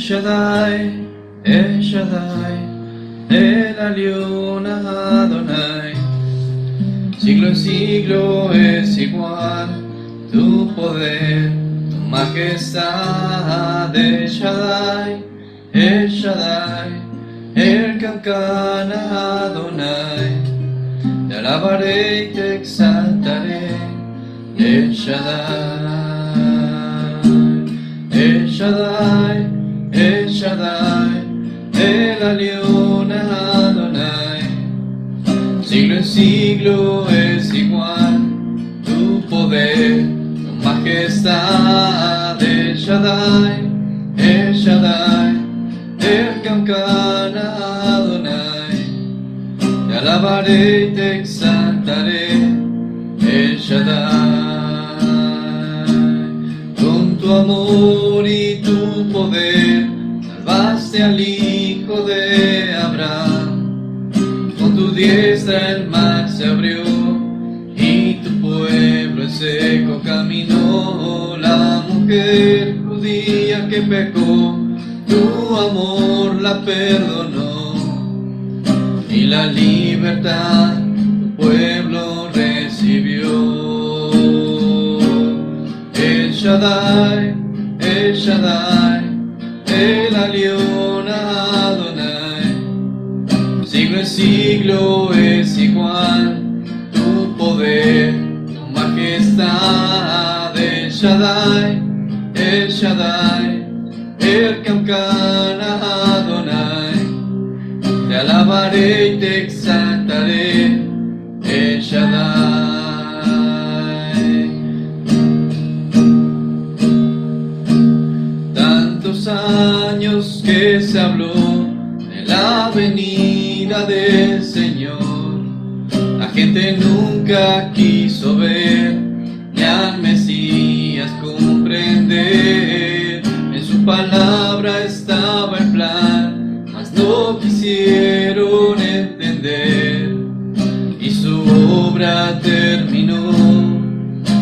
Shaddai, El Shaddai, El Alión Adonai. Siglo en siglo es igual tu poder, tu majestad. El Shaddai, El Shaddai, El Kankan Adonai. Te alabaré y te exaltaré. El Shaddai, El Shaddai, El Shaddai, El Alión Adonai. Siglo en siglo es igual tu poder, tu majestad. El Shaddai, El Shaddai, El Kankan Adonai. Te alabaré y te exaltaré. El Shaddai. Con tu amor y tu poder salvaste al hijo de Abraham. Con tu diestra el mar se abrió y tu pueblo en seco caminó. La mujer judía que pecó, tu amor la perdonó, y la libertad tu pueblo recibió. El Shaddai, El Shaddai, El Alión Adonai. Siglo en siglo es igual tu poder, tu majestad. El Shaddai, El Shaddai, El Kankan Adonai. Te alabaré y te exaltaré. El Shaddai. Tantos años que se habló de la venida del Señor, la gente nunca quiso ver ni al Mesías comprender. En su palabra estaba el plan, mas no quisieron entender, y su obra terminó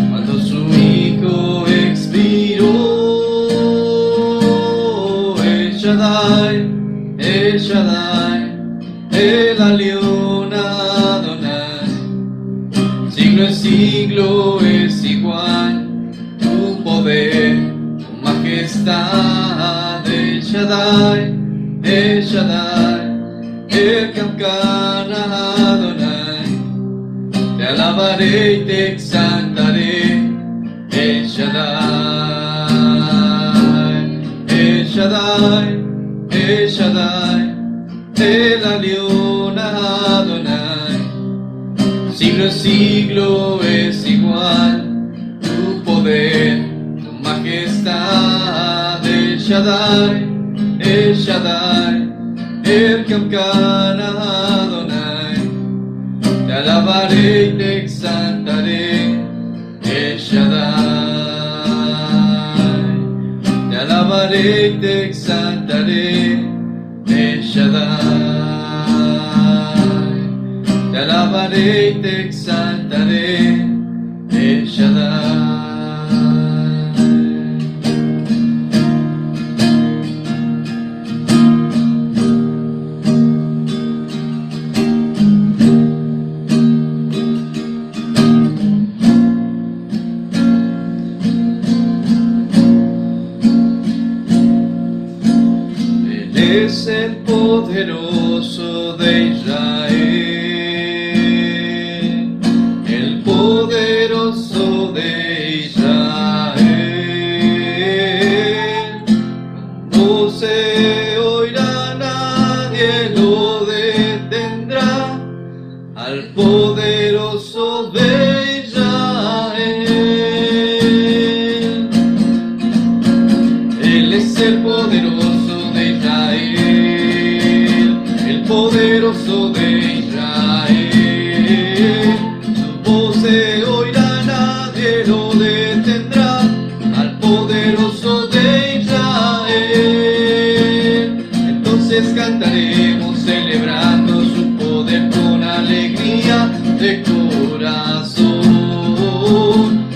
cuando su hijo expiró. El Shaddai, El Shaddai, El Alión Adonai. Siglo en siglo es igual tu poder, tu majestad. El Shaddai, El Shaddai, El Kankan Adonai. Te alabaré y te exaltaré. El Shaddai, El Shaddai, El Shaddai, El Alión Adonai. Siglo en siglo es igual tu poder, tu majestad. El Shaddai, El Shaddai, El Kankan Adonai. Te alabaré y te exaltaré. El Shaddai. Te alabaré y te exaltaré. El Shaddai. Te alabaré y te exaltaré. El Shaddai. Es el poderoso de Israel, el poderoso de Israel. No se oirá, nadie lo detendrá, al poderoso de Israel. Él es el poderoso de Israel, el poderoso de Israel. Su voz se oirá, nadie lo detendrá, al poderoso de Israel. Entonces cantaremos celebrando su poder con alegría de corazón,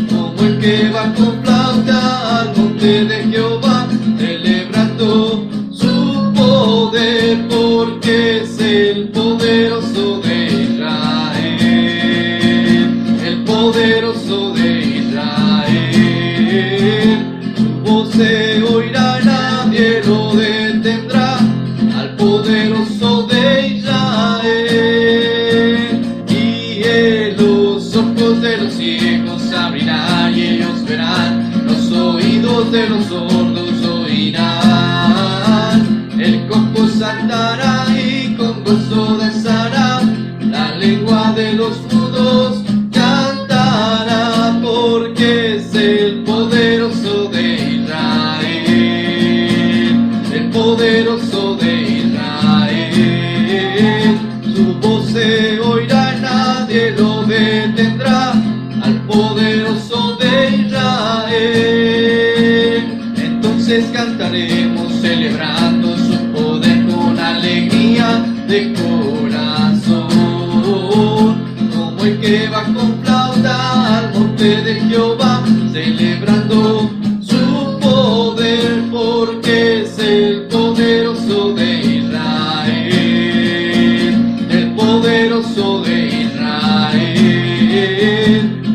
como el que va con flauta al monte de Jehová, celebrando oídos de los sordos oirán. El cojo saltará y con gozo danzará, la lengua de los mudos cantará, porque es el poderoso de Israel, el poderoso de Israel. Su voz se oirá y nadie lo detendrá, al poderoso de Israel. Entonces cantaremos celebrando su poder con alegría de corazón, como el que va con flauta al monte de Jehová, celebrando su poder, porque es el poderoso de Israel, el poderoso de Israel.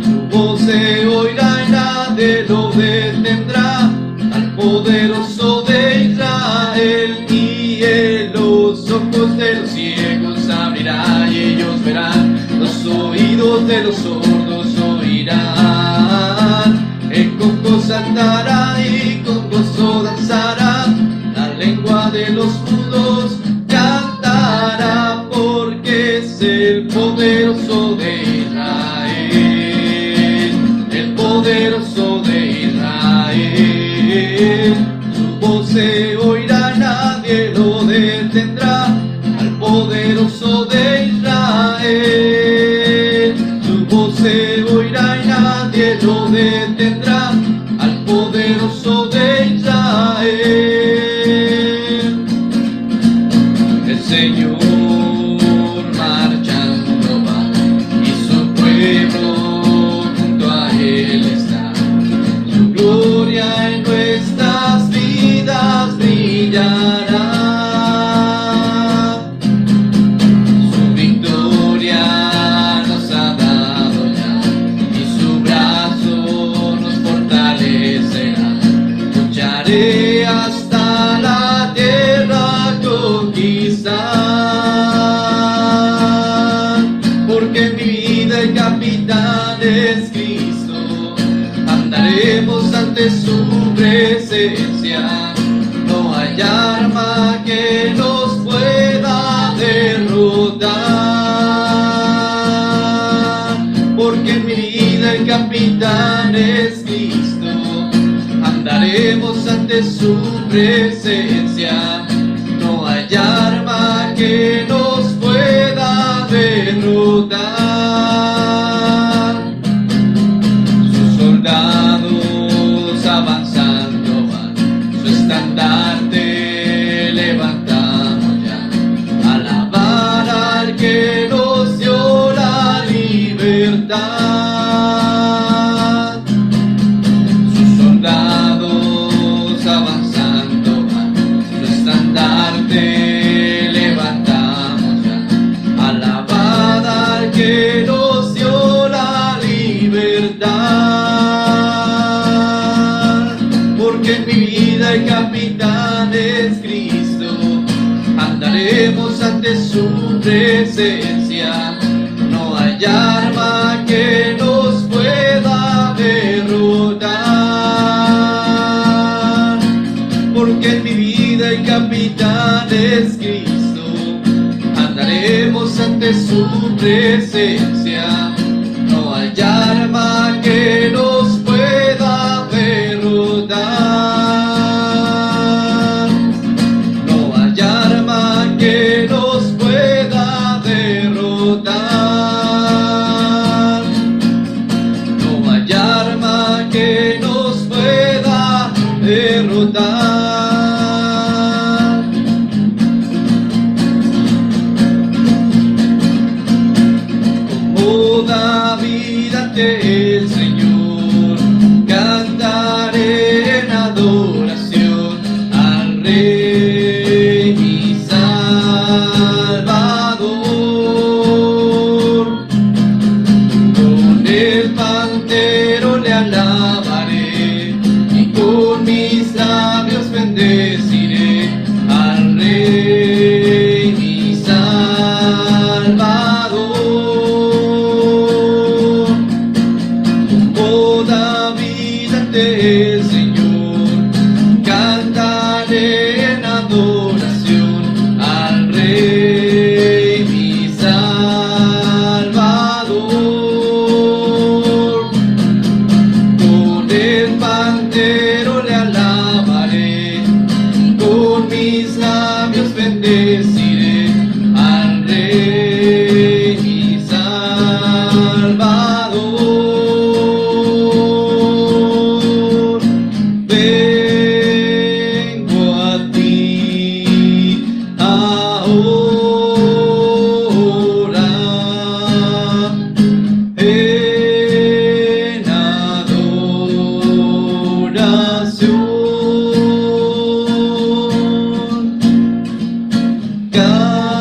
Su voz se oirá y nadie lo detendrá, al poderoso de Israel. Y en los ojos de los ciegos abrirá y ellos verán, los oídos de los sordos oirán. El cojo saltará y con gozo danzará, la lengua de los mudos cantará, porque es el poderoso de Israel, el poderoso de Israel. Su voz se oirá, nadie lo detendrá, al poderoso de Israel. Su voz se oirá y nadie lo detendrá, al poderoso de Israel. El Señor marchando va y su pueblo junto a él está. Su gloria en nuestras vidas brillará. Su victoria nos ha dado ya y su brazo nos fortalecerá. Lucharé hasta la tierra conquistar, porque en mi vida el capitán es Cristo. Andaremos ante su presencia, no hay arma que nos pueda derrotar, porque en mi vida el capitán es Cristo. Andaremos ante su presencia, no hay arma que nos pueda derrotar. Sus soldados avanzando van, su estandarte levantamos ya, alabar al que nos dio la libertad. Sus soldados avanzando van, su estandarte levantamos ya, alabad al que nos dio la libertad, porque en mi vida el capitán es Cristo. Andaremos ante su presencia, no hay arma que nos pueda derrotar, porque en mi vida el capitán es Cristo. Andaremos ante su presencia, no hay arma que nos pueda derrotar, no hay arma que nos pueda derrotar, no hay arma que nos pueda derrotar. Como David ante el Señor, cantaré en pandero le alabaré, con mis labios bendeciré al Rey mi Salvador. Vengo a ti ahora en adoración. Cantaré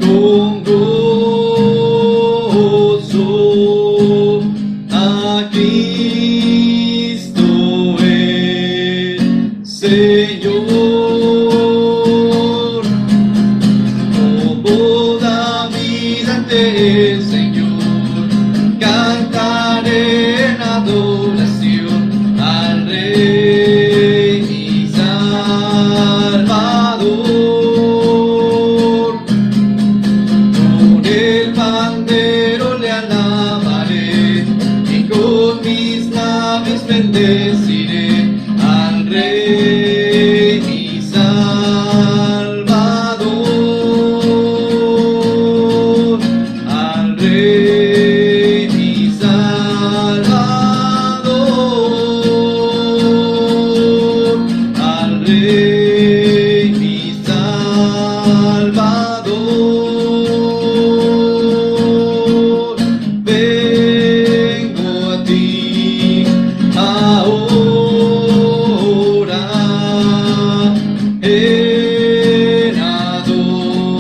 con gozo a Cristo el Señor. Como David ante el Señor, cantaré en adoración al Rey mi Salvador. Con el pandero le alabaré y con mis labios bendeciré al Rey mi Salvador, al Rey mi Salvador, al Rey mi Salvador. Vengo a ti ahora en adoración.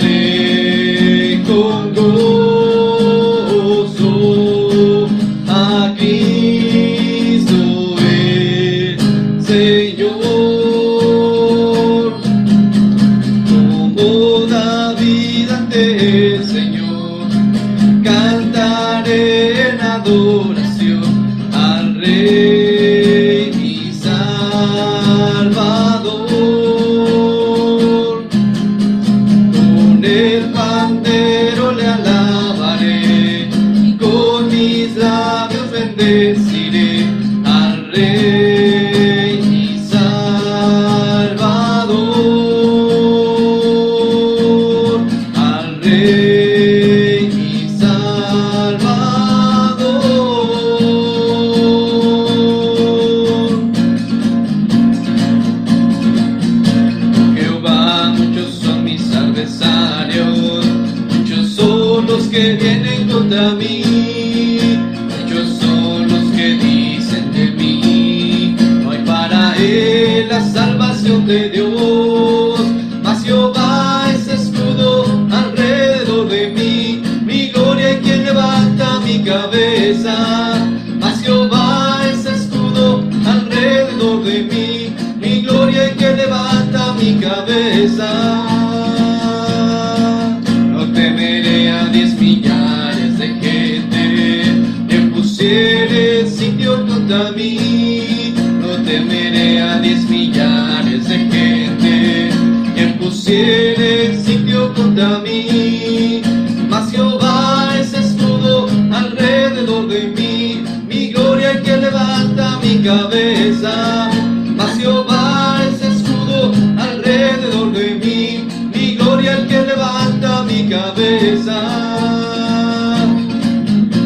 Cantaré con gozo a Cristo el Señor. Como David ante el Señor, cantaré en adoración al Rey mi Salvador. Con el pandero le alabaré, con mis labios bendeciré al Rey mi Salvador, al Rey mi Salvador. Jehová, muchos son mis adversarios, muchos son los que vienen contra mí, muchos son los que dicen de mí, no hay para él la salvación de Dios. Mas Jehová es escudo alrededor de mí, mi gloria y quien levanta mi cabeza. Mas Jehová es escudo alrededor de mí, mi gloria y quien levanta mi cabeza. No temeré a 10 millares de gente que pusiere sitio contra mí. No temeré a 10 millares de gente que pusiere sitio contra mí. Mas Jehová es escudo alrededor de mí, mi gloria y que levanta mi cabeza. Mas Jehová es escudo alrededor de mí, mi gloria el que levanta mi cabeza.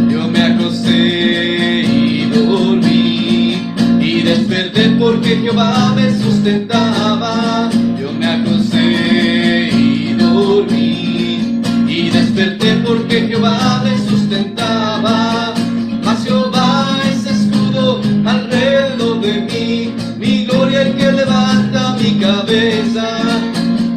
Yo me acosté y dormí y desperté porque Jehová me sustentaba. Yo me acosté y dormí y desperté porque Jehová me sustentaba. Mas Jehová es escudo alrededor de mí, mi gloria el que levanta mi cabeza.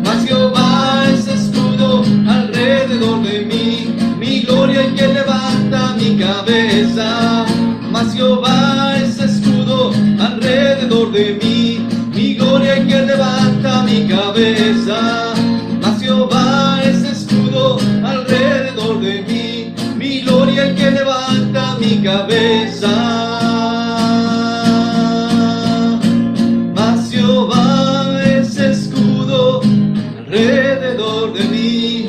Mas Jehová es escudo alrededor de mí, mi gloria el que levanta mi cabeza. Mas Jehová es escudo alrededor de mí, mi gloria el que levanta mi cabeza. Mas Jehová es escudo alrededor de mí, mi gloria el que levanta mi cabeza. Mas Jehová es escudo alrededor alrededor de mí,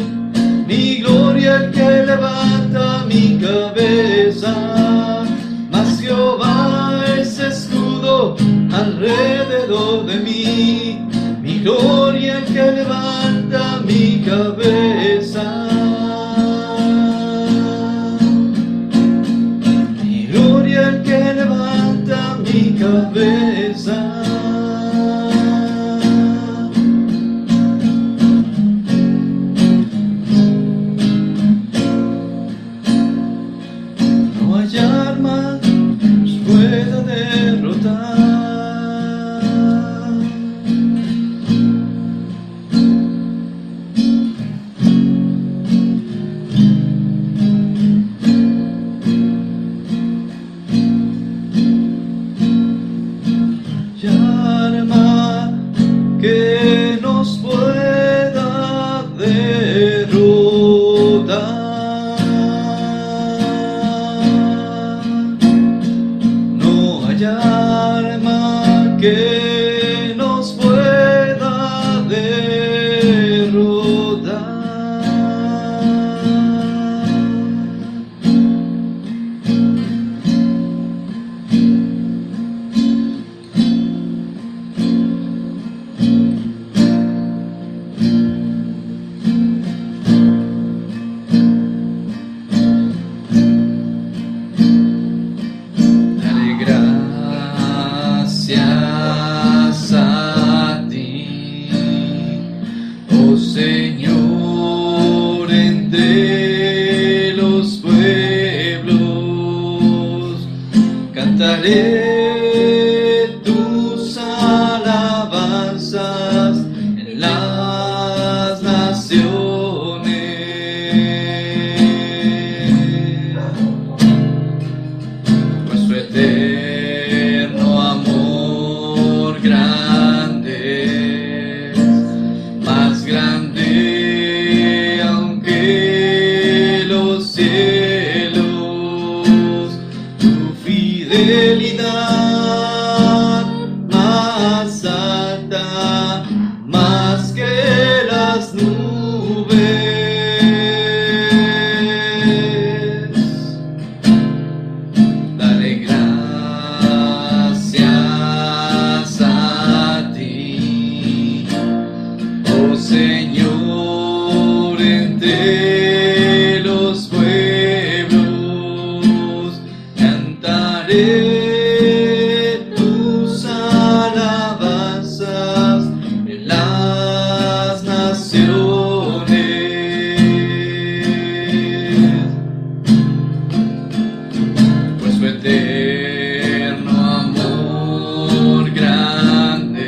mi gloria el que levanta mi cabeza. Mas Jehová es escudo alrededor de mí, mi gloria el que levanta mi cabeza. Mi gloria el que levanta mi cabeza. No hay arma que pueda derrotar. Arma que nos pueda derrotar. No hay arma que nos pueda derrotar. Gracias a ti, oh Señor, entre los pueblos cantaré tus alabanzas en las naciones. Pues su eterno amor grande, más grande aunque los cielos, tu fidelidad más alta, más que las nubes. Dale gracias a ti, oh Señor, entre los pueblos cantaré tus alabanzas en las naciones. Pues su eterno amor grande,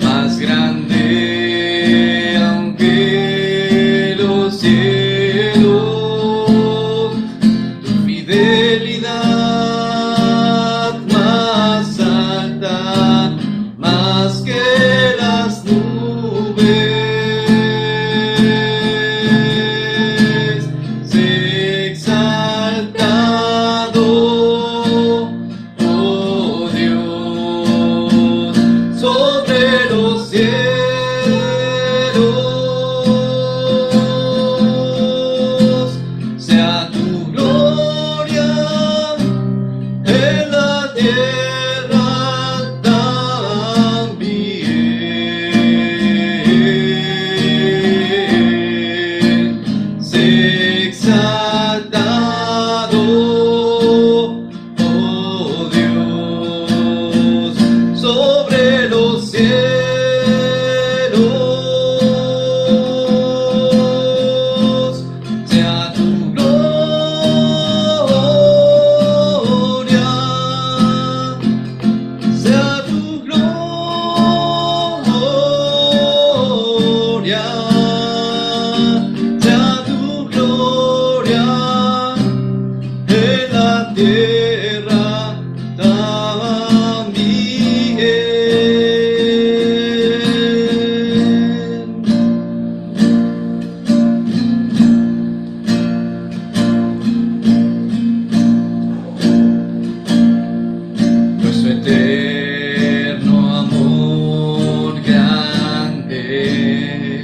más grande aunque los cielos, tu fidelidad más alta, más que las nubes. Sé exaltado, oh Dios, sobre los cielos. Sea tu gloria en la tierra también. Sé exaltado, oh Dios, sobre los cielos. Sea tu gloria, sea tu gloria, sea tu gloria en la tierra también. Pues su eterno amor grande,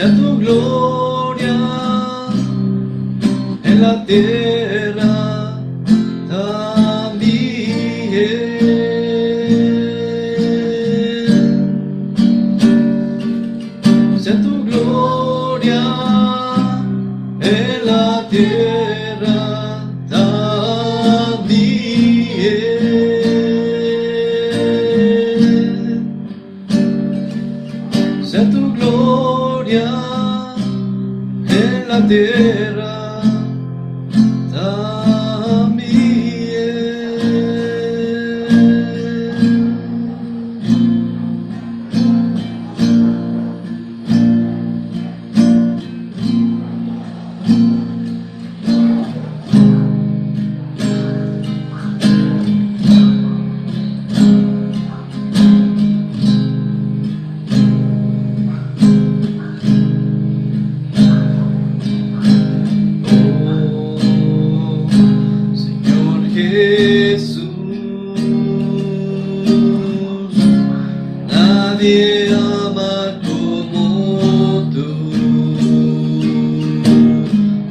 sea tu gloria en la tierra también. Sea tu gloria en la tierra también. Sea tu gloria en la tierra Jesús, nadie ama como tú.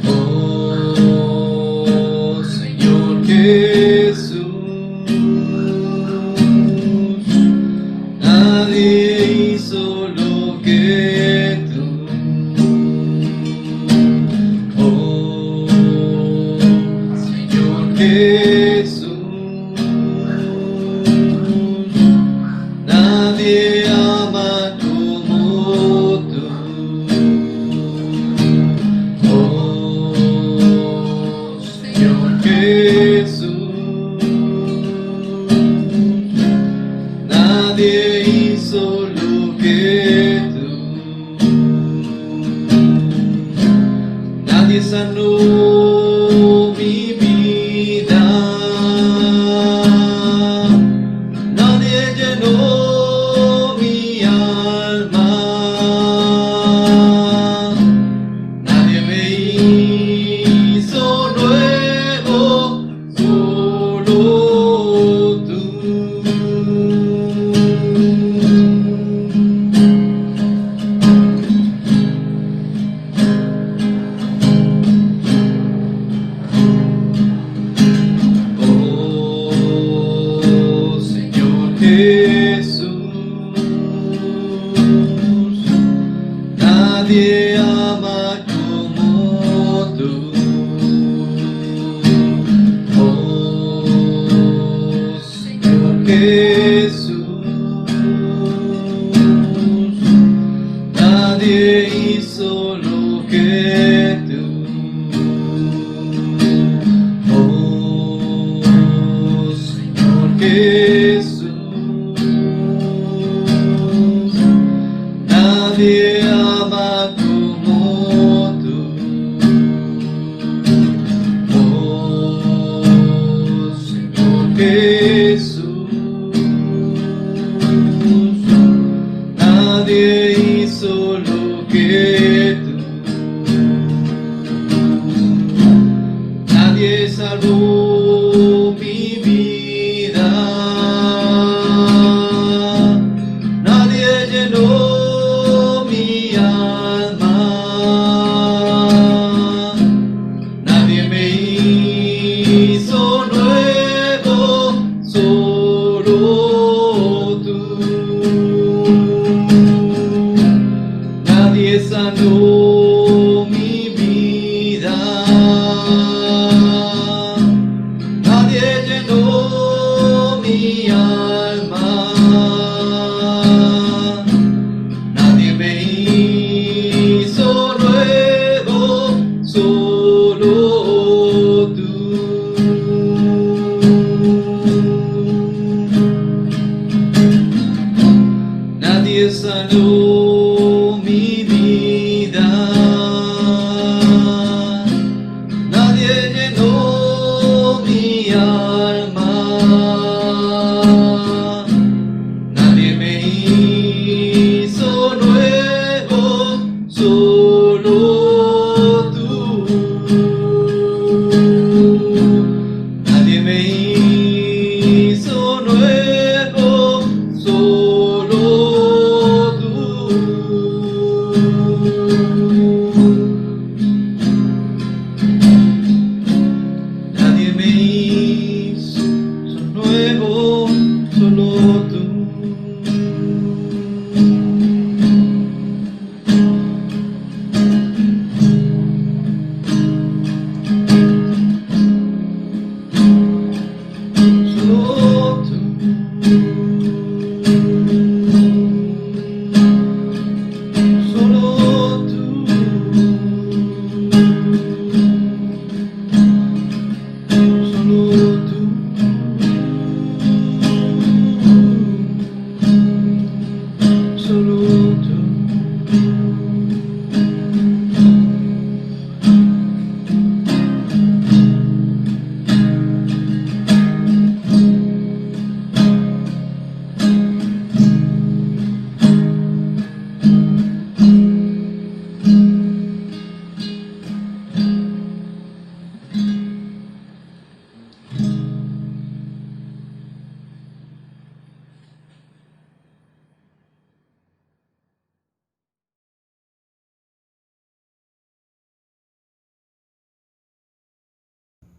Oh, Señor Jesús, nadie hizo lo que tú. Oh, Señor Jesús, nadie ama como tú. Oh, Señor Jesús, nadie hizo lo que tú. Nadie sanó mi vida, nadie llenó mi alma, nadie me hizo nuevo, solo tú. Oh, Señor Jesús, nadie ama como tú. Oh, Señor Jesús, nadie hizo lo que tú. Oh, Señor Jesús, nadie ama como tú. Oh, Señor Jesús, nadie hizo lo que tú. Nadie salvó mi vida, nadie llenó mi alma, nadie me hizo nuevo, solo tú. Nadie sanó mi vida, nadie llenó mi alma, nadie me hizo nuevo, solo tú. Nadie sanó mi vida, nadie llenó mi alma, nadie me hizo nuevo,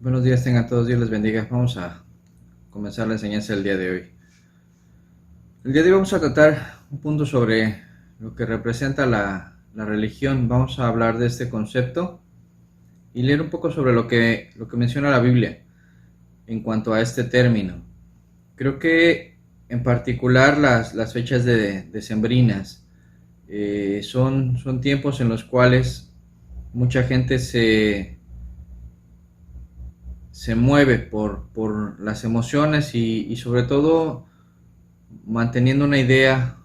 Buenos días, tengan todos, Dios les bendiga. Vamos a comenzar la enseñanza del día de hoy. El día de hoy vamos a tratar un punto sobre lo que representa la religión. Vamos a hablar de este concepto y leer un poco sobre lo que menciona la Biblia en cuanto a este término. Creo que en particular las fechas decembrinas son tiempos en los cuales mucha gente se mueve por las emociones y sobre todo manteniendo una idea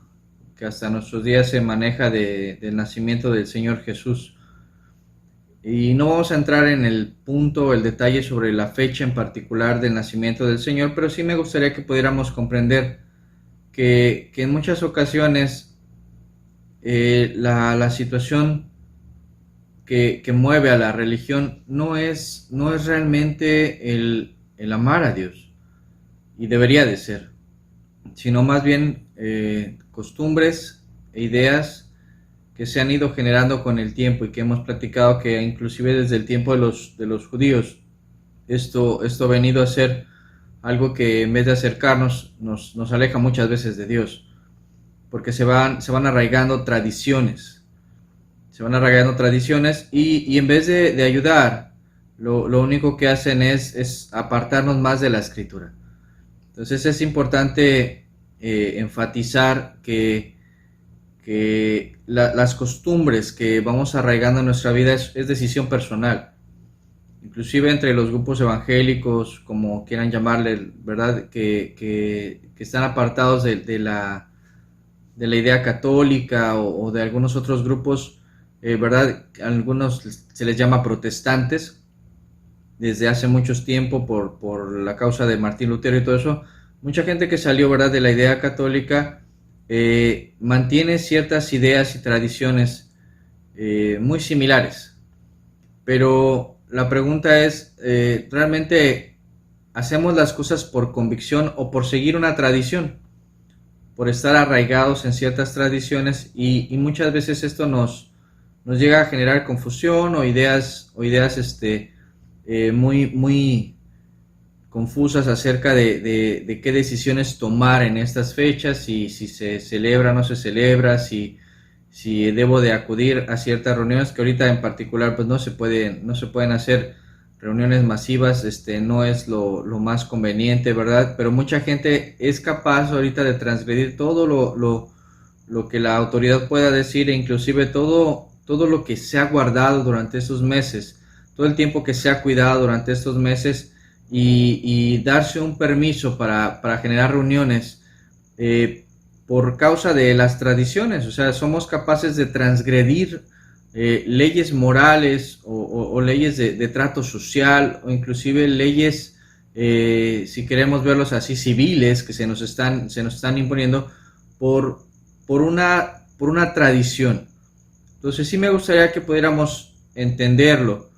que hasta nuestros días se maneja del nacimiento del Señor Jesús. Y no vamos a entrar en el punto, el detalle sobre la fecha en particular del nacimiento del Señor, pero sí me gustaría que pudiéramos comprender que en muchas ocasiones la situación que mueve a la religión no es realmente el amar a Dios, y debería de ser, sino más bien costumbres e ideas que se han ido generando con el tiempo y que hemos platicado que inclusive desde el tiempo de los judíos esto ha venido a ser algo que en vez de acercarnos nos aleja muchas veces de Dios, porque se van arraigando tradiciones. Se van arraigando tradiciones y en vez de ayudar, lo único que hacen es apartarnos más de la Escritura. Entonces es importante enfatizar que las costumbres que vamos arraigando en nuestra vida es decisión personal. Inclusive entre los grupos evangélicos, como quieran llamarle, ¿verdad? Que están apartados de la idea católica o de algunos otros grupos, ¿verdad? Algunos se les llama protestantes desde hace mucho tiempo por la causa de Martín Lutero y todo eso. Mucha gente que salió, ¿verdad?, de la idea católica mantiene ciertas ideas y tradiciones muy similares, pero la pregunta es, ¿realmente hacemos las cosas por convicción o por seguir una tradición? Por estar arraigados en ciertas tradiciones y muchas veces esto nos llega a generar confusión o ideas muy confusas acerca de qué decisiones tomar en estas fechas, si se celebra o no se celebra, si debo de acudir a ciertas reuniones, que ahorita en particular pues no se pueden hacer reuniones masivas, no es lo más conveniente, ¿verdad? Pero mucha gente es capaz ahorita de transgredir todo lo que la autoridad pueda decir, e inclusive todo lo que se ha guardado durante estos meses, todo el tiempo que se ha cuidado durante estos meses, y darse un permiso para generar reuniones por causa de las tradiciones. O sea, somos capaces de transgredir leyes morales o leyes de trato social, o inclusive leyes, si queremos verlos así, civiles, que se nos están imponiendo por una tradición. Entonces sí me gustaría que pudiéramos entenderlo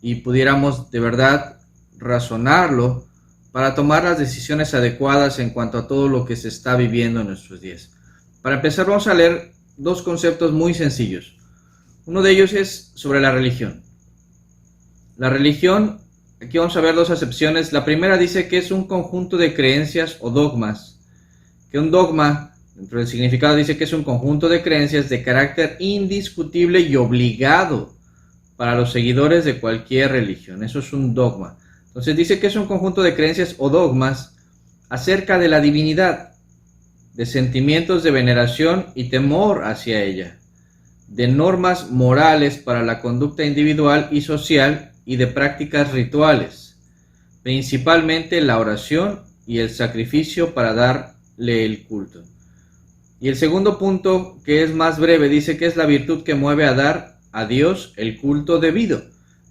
y pudiéramos de verdad razonarlo para tomar las decisiones adecuadas en cuanto a todo lo que se está viviendo en nuestros días. Para empezar, vamos a leer dos conceptos muy sencillos. Uno de ellos es sobre la religión. La religión, aquí vamos a ver dos acepciones. La primera dice que es un conjunto de creencias o dogmas. Que un dogma, dentro del significado, dice que es un conjunto de creencias de carácter indiscutible y obligado para los seguidores de cualquier religión. Eso es un dogma. Entonces dice que es un conjunto de creencias o dogmas acerca de la divinidad, de sentimientos de veneración y temor hacia ella, de normas morales para la conducta individual y social y de prácticas rituales, principalmente la oración y el sacrificio para darle el culto. Y el segundo punto, que es más breve, dice que es la virtud que mueve a dar a Dios el culto debido,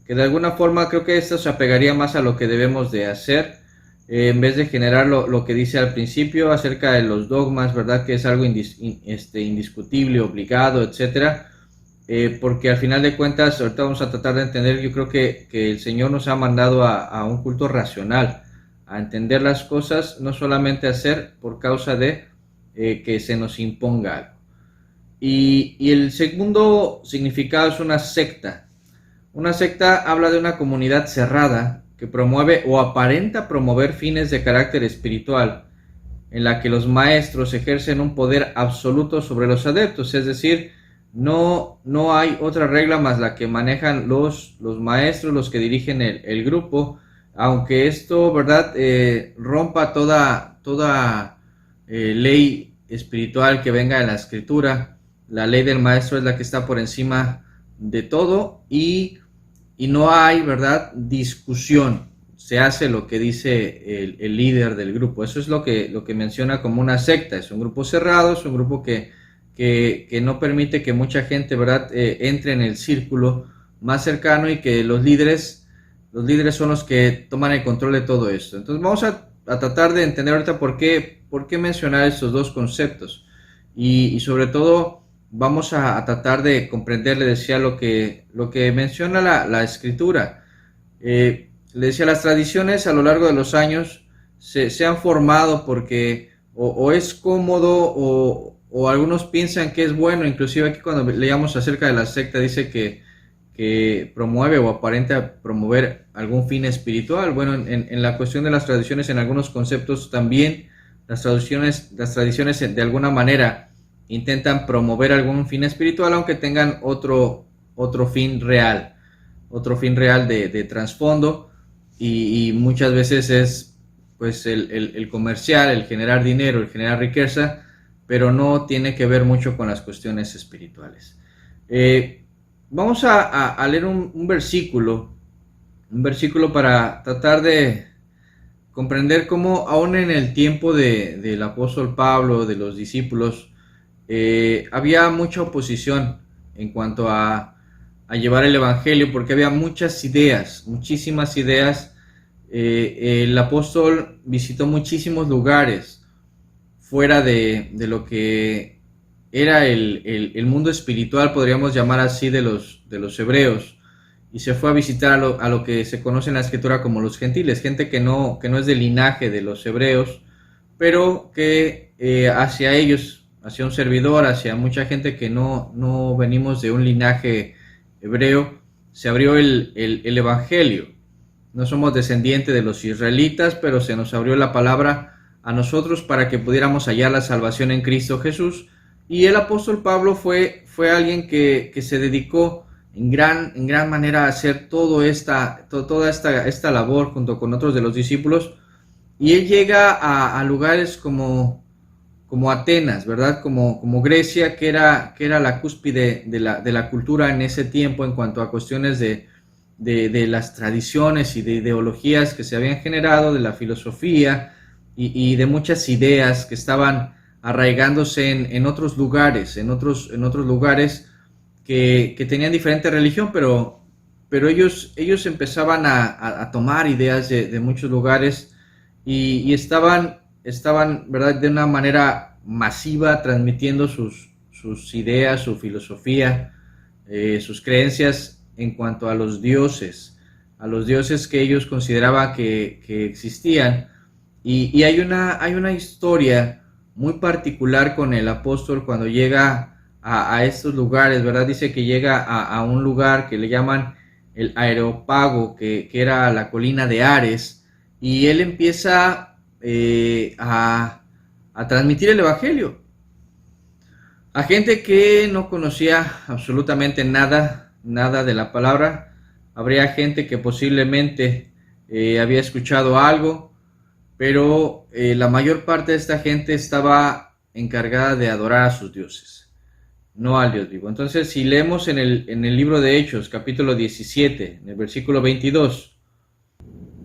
que de alguna forma creo que esto se apegaría más a lo que debemos de hacer, en vez de generar lo que dice al principio acerca de los dogmas, ¿verdad? Que es algo indiscutible, obligado, etcétera. Porque al final de cuentas, ahorita vamos a tratar de entender, yo creo que el Señor nos ha mandado a un culto racional, a entender las cosas, no solamente hacer por causa de que se nos imponga algo. Y el segundo significado es una secta. Una secta habla de una comunidad cerrada que promueve o aparenta promover fines de carácter espiritual, en la que los maestros ejercen un poder absoluto sobre los adeptos, es decir, no hay otra regla más la que manejan los maestros, los que dirigen el grupo, aunque esto, ¿verdad?, rompa toda ley espiritual que venga de la Escritura. La ley del maestro es la que está por encima de todo y no hay, ¿verdad?, discusión. Se hace lo que dice el líder del grupo. Eso es lo que menciona como una secta. Es un grupo cerrado, es un grupo que no permite que mucha gente, ¿verdad?, entre en el círculo más cercano, y que los líderes son los que toman el control de todo esto. Entonces vamos a tratar de entender ahorita por qué mencionar estos dos conceptos, y sobre todo vamos a tratar de comprender, le decía, lo que menciona la Escritura. Le decía, las tradiciones a lo largo de los años se han formado porque o es cómodo o algunos piensan que es bueno. Inclusive aquí cuando leíamos acerca de la secta dice que promueve o aparenta promover algún fin espiritual. Bueno, en la cuestión de las tradiciones, en algunos conceptos también las tradiciones de alguna manera intentan promover algún fin espiritual, aunque tengan otro fin real de trasfondo, y muchas veces es pues el comercial, el generar dinero, el generar riqueza, pero no tiene que ver mucho con las cuestiones espirituales. Vamos a leer un versículo para tratar de comprender cómo aún en el tiempo del apóstol Pablo, de los discípulos, había mucha oposición en cuanto a llevar el evangelio, porque había muchísimas ideas. El apóstol visitó muchísimos lugares fuera de lo que era el mundo espiritual, podríamos llamar así, de los hebreos, y se fue a visitar a lo que se conoce en la Escritura como los gentiles, gente que no es del linaje de los hebreos, pero que hacia ellos, hacia un servidor, hacia mucha gente que no venimos de un linaje hebreo, se abrió el evangelio. No somos descendientes de los israelitas, pero se nos abrió la palabra a nosotros para que pudiéramos hallar la salvación en Cristo Jesús. Y el apóstol Pablo fue alguien que se dedicó en gran manera a hacer toda esta labor junto con otros de los discípulos. Y él llega a lugares como Atenas, ¿verdad? Como Grecia, que era la cúspide de la cultura en ese tiempo en cuanto a cuestiones de las tradiciones y de ideologías que se habían generado, de la filosofía y de muchas ideas que estaban arraigándose en otros lugares, que tenían diferente religión, pero ellos empezaban a tomar ideas de muchos lugares y estaban, ¿verdad?, de una manera masiva transmitiendo sus ideas, su filosofía, sus creencias en cuanto a los dioses que ellos consideraban que existían. Y hay una historia muy particular con el apóstol cuando llega a estos lugares, ¿verdad? Dice que llega a un lugar que le llaman el Areópago, que era la colina de Ares, y él empieza a transmitir el evangelio a gente que no conocía absolutamente nada de la palabra. Habría gente que posiblemente había escuchado algo, pero la mayor parte de esta gente estaba encargada de adorar a sus dioses, no al Dios vivo. Entonces, si leemos en el libro de Hechos, capítulo 17, en el versículo 22,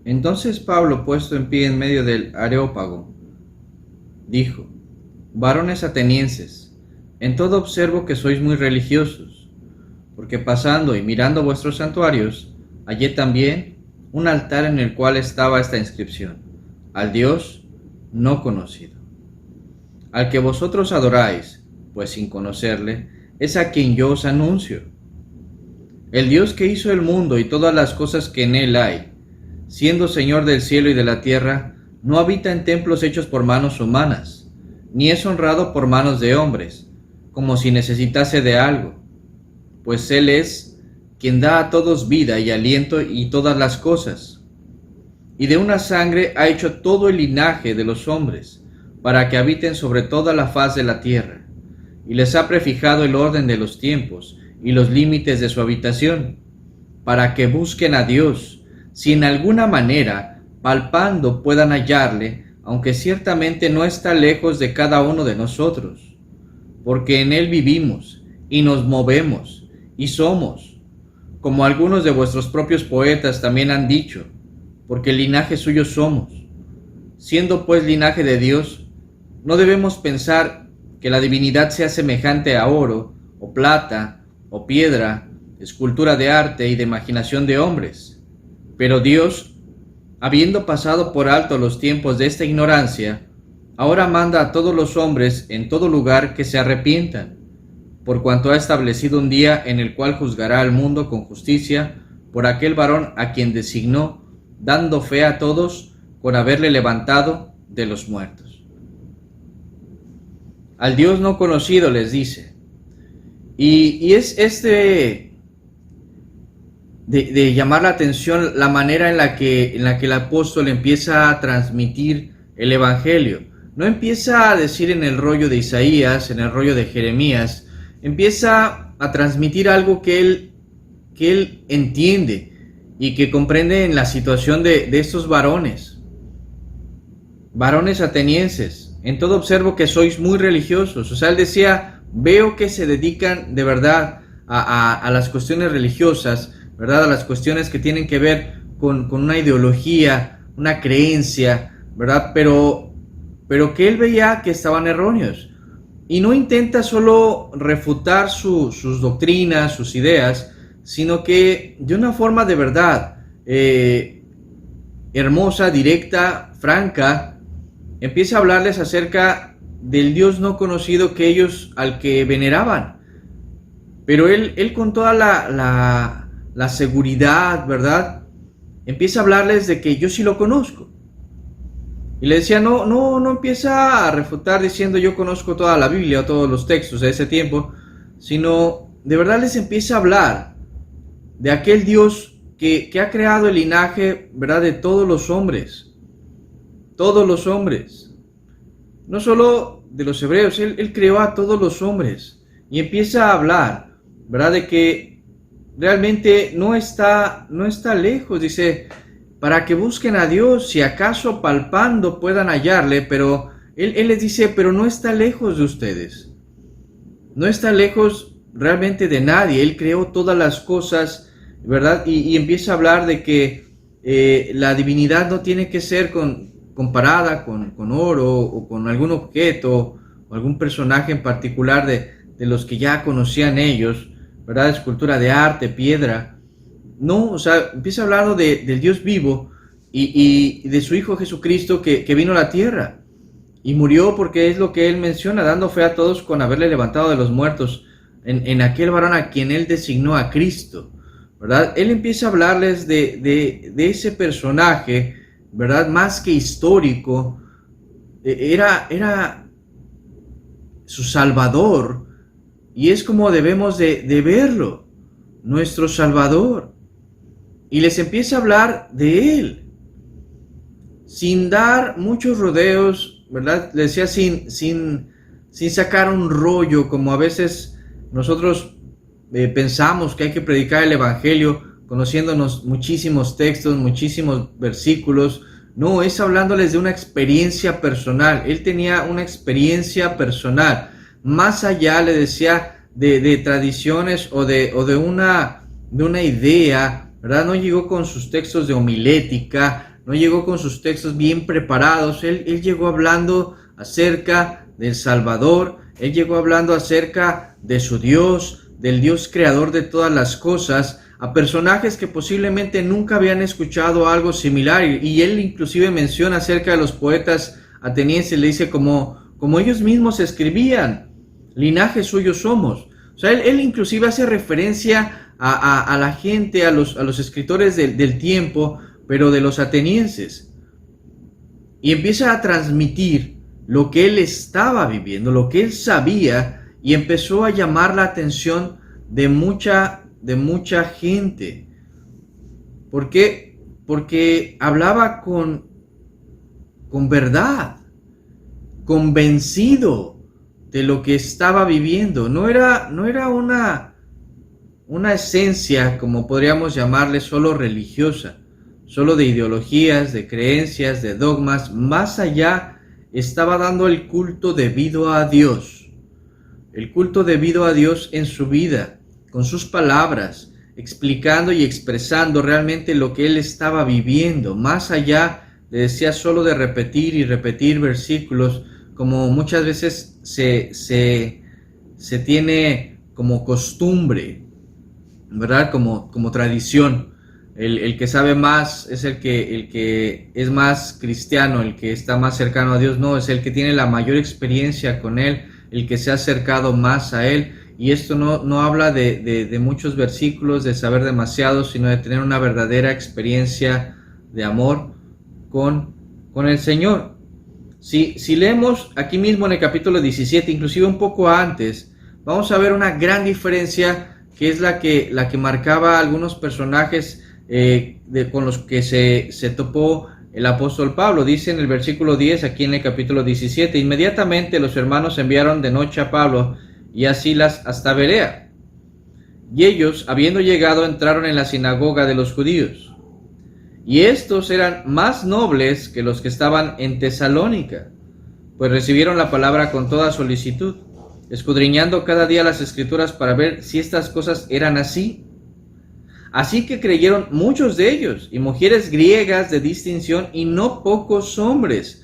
entonces Pablo, puesto en pie en medio del Areópago, dijo: varones atenienses, en todo observo que sois muy religiosos, porque pasando y mirando vuestros santuarios, hallé también un altar en el cual estaba esta inscripción: al Dios no conocido. Al que vosotros adoráis, pues sin conocerle, es a quien yo os anuncio. El Dios que hizo el mundo y todas las cosas que en él hay, siendo Señor del cielo y de la tierra, no habita en templos hechos por manos humanas, ni es honrado por manos de hombres, como si necesitase de algo, pues Él es quien da a todos vida y aliento y todas las cosas. y de una sangre ha hecho todo el linaje de los hombres, para que habiten sobre toda la faz de la tierra, y les ha prefijado el orden de los tiempos y los límites de su habitación, para que busquen a Dios, si en alguna manera, palpando, puedan hallarle, aunque ciertamente no está lejos de cada uno de nosotros, porque en él vivimos, y nos movemos, y somos, como algunos de vuestros propios poetas también han dicho, porque linaje suyo somos. Siendo pues linaje de Dios, no debemos pensar que la divinidad sea semejante a oro, o plata, o piedra, escultura de arte y de imaginación de hombres. Pero Dios, habiendo pasado por alto los tiempos de esta ignorancia, ahora manda a todos los hombres en todo lugar que se arrepientan, por cuanto ha establecido un día en el cual juzgará al mundo con justicia por aquel varón a quien designó, dando fe a todos con haberle levantado de los muertos. Al Dios no conocido les dice, y es de llamar la atención la manera en la que el apóstol empieza a transmitir el evangelio. No empieza a decir en el rollo de Isaías, en el rollo de Jeremías, empieza a transmitir algo que él entiende y que comprende en la situación de estos varones atenienses. En todo observo que sois muy religiosos. O sea, él decía, veo que se dedican de verdad a las cuestiones religiosas, ¿verdad? A las cuestiones que tienen que ver con una ideología, una creencia, ¿verdad? Pero que él veía que estaban erróneos. Y no intenta solo refutar sus doctrinas, sus ideas, sino que de una forma de verdad hermosa, directa, franca, empieza a hablarles acerca del Dios no conocido que ellos al que veneraban. Pero él con toda la seguridad, ¿verdad? Empieza a hablarles de que yo sí lo conozco. Y le decía, no empieza a refutar diciendo yo conozco toda la Biblia o todos los textos de ese tiempo, sino de verdad les empieza a hablar de aquel Dios que ha creado el linaje, ¿verdad? De todos los hombres, no solo de los hebreos, él creó a todos los hombres y empieza a hablar, ¿verdad? De que realmente no está lejos, dice, para que busquen a Dios, si acaso palpando puedan hallarle, pero él les dice, pero no está lejos de ustedes, no está lejos realmente de nadie. Él creó todas las cosas, ¿verdad? Y empieza a hablar de que la divinidad no tiene que ser comparada con oro o con algún objeto o algún personaje en particular de los que ya conocían ellos, ¿verdad? Escultura de arte, piedra. No, o sea, empieza hablando del Dios vivo y de su Hijo Jesucristo que vino a la tierra y murió, porque es lo que él menciona, dando fe a todos con haberle levantado de los muertos, en aquel varón a quien él designó a Cristo, ¿verdad? Él empieza a hablarles de ese personaje, ¿verdad? Más que histórico, era su Salvador, y es como debemos de verlo, nuestro Salvador. Y les empieza a hablar de él, sin dar muchos rodeos, ¿verdad? Les decía, sin sacar un rollo, como a veces nosotros pensamos que hay que predicar el evangelio, conociéndonos muchísimos textos, muchísimos versículos. No, es hablándoles de una experiencia personal. Él tenía una experiencia personal, más allá, le decía, de tradiciones o de una idea, ¿verdad? No llegó con sus textos de homilética, no llegó con sus textos bien preparados. Él llegó hablando acerca del Salvador, él llegó hablando acerca de su Dios, del Dios creador de todas las cosas, a personajes que posiblemente nunca habían escuchado algo similar. Y él inclusive menciona acerca de los poetas atenienses, le dice como ellos mismos escribían, linaje suyo somos. O sea, él inclusive hace referencia a la gente, a los escritores del tiempo, pero de los atenienses. Y empieza a transmitir lo que él estaba viviendo, lo que él sabía, y empezó a llamar la atención de mucha gente. ¿Por qué? porque hablaba con verdad, convencido de lo que estaba viviendo. No era una esencia, como podríamos llamarle, solo religiosa, solo de ideologías, de creencias, de dogmas. Más allá, estaba dando el culto debido a Dios. El culto debido a Dios en su vida, con sus palabras, explicando y expresando realmente lo que él estaba viviendo. Más allá, le decía, solo de repetir y repetir versículos, como muchas veces se tiene como costumbre, ¿verdad? Como tradición. El que sabe más es el que es más cristiano, el que está más cercano a Dios. No, es el que tiene la mayor experiencia con Él, el que se ha acercado más a Él. Y esto no habla de muchos versículos, de saber demasiado, sino de tener una verdadera experiencia de amor con el Señor. Si leemos aquí mismo en el capítulo 17, inclusive un poco antes, vamos a ver una gran diferencia, que es la que marcaba a algunos personajes con los que se topó el apóstol Pablo. Dice en el versículo 10, aquí en el capítulo 17, inmediatamente los hermanos enviaron de noche a Pablo y a Silas hasta Berea. Y ellos, habiendo llegado, entraron en la sinagoga de los judíos. Y estos eran más nobles que los que estaban en Tesalónica, pues recibieron la palabra con toda solicitud, escudriñando cada día las escrituras para ver si estas cosas eran así. Así que creyeron muchos de ellos, y mujeres griegas de distinción, y no pocos hombres.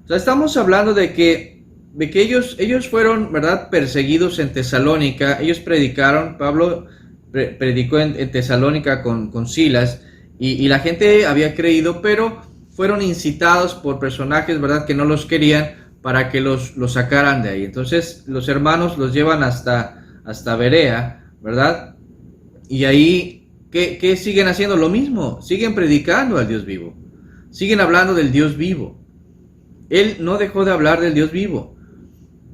O sea, estamos hablando de que ellos fueron, ¿verdad?, perseguidos en Tesalónica. Ellos predicaron, Pablo predicó en Tesalónica con Silas, y la gente había creído, pero fueron incitados por personajes, ¿verdad?, que no los querían, para que los sacaran de ahí. Entonces los hermanos los llevan hasta Berea, ¿verdad? Y ahí, ¿qué siguen haciendo? Lo mismo, siguen predicando al Dios vivo, siguen hablando del Dios vivo. Él no dejó de hablar del Dios vivo.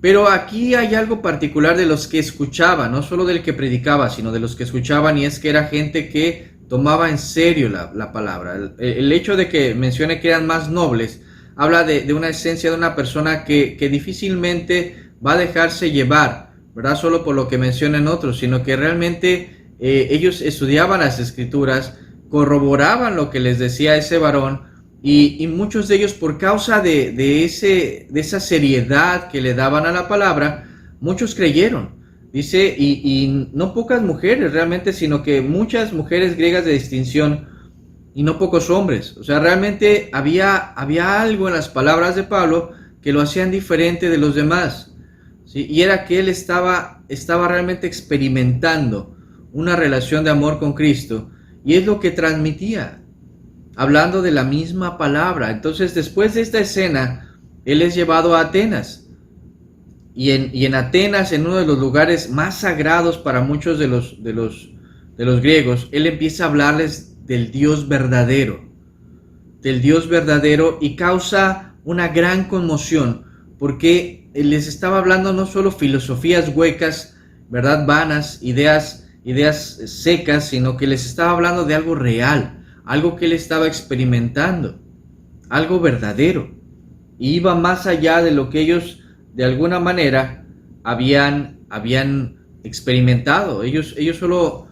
Pero aquí hay algo particular de los que escuchaban, no solo del que predicaba, sino de los que escuchaban, y es que era gente que tomaba en serio la palabra. El hecho de que mencione que eran más nobles habla de una esencia de una persona que difícilmente va a dejarse llevar, ¿verdad?, solo por lo que mencionan otros, sino que realmente ellos estudiaban las escrituras, corroboraban lo que les decía ese varón, y muchos de ellos, por causa de esa seriedad que le daban a la palabra, muchos creyeron. Dice, y no pocas mujeres realmente, sino que muchas mujeres griegas de distinción, y no pocos hombres. O sea, realmente había algo en las palabras de Pablo que lo hacían diferente de los demás, ¿sí? Y era que él estaba realmente experimentando una relación de amor con Cristo, y es lo que transmitía, hablando de la misma palabra. Entonces, después de esta escena, él es llevado a Atenas, y en Atenas, en uno de los lugares más sagrados para muchos de los griegos, él empieza a hablarles del Dios verdadero, y causa una gran conmoción, porque les estaba hablando no solo filosofías huecas, ¿verdad?, vanas, ideas secas, sino que les estaba hablando de algo real, algo que él estaba experimentando, algo verdadero, y iba más allá de lo que ellos de alguna manera habían experimentado. Ellos solo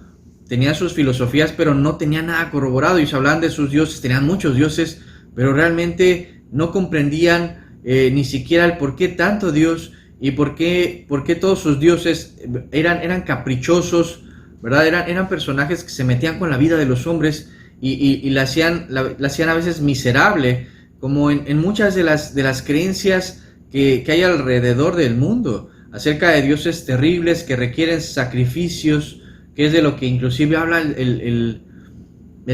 tenían sus filosofías, pero no tenían nada corroborado. Ellos hablaban de sus dioses, tenían muchos dioses, pero realmente no comprendían ni siquiera el por qué tanto Dios, y por qué todos sus dioses eran caprichosos, ¿verdad? Eran personajes que se metían con la vida de los hombres y la hacían a veces miserable, como en muchas de las creencias que hay alrededor del mundo, acerca de dioses terribles que requieren sacrificios, que es de lo que inclusive habla el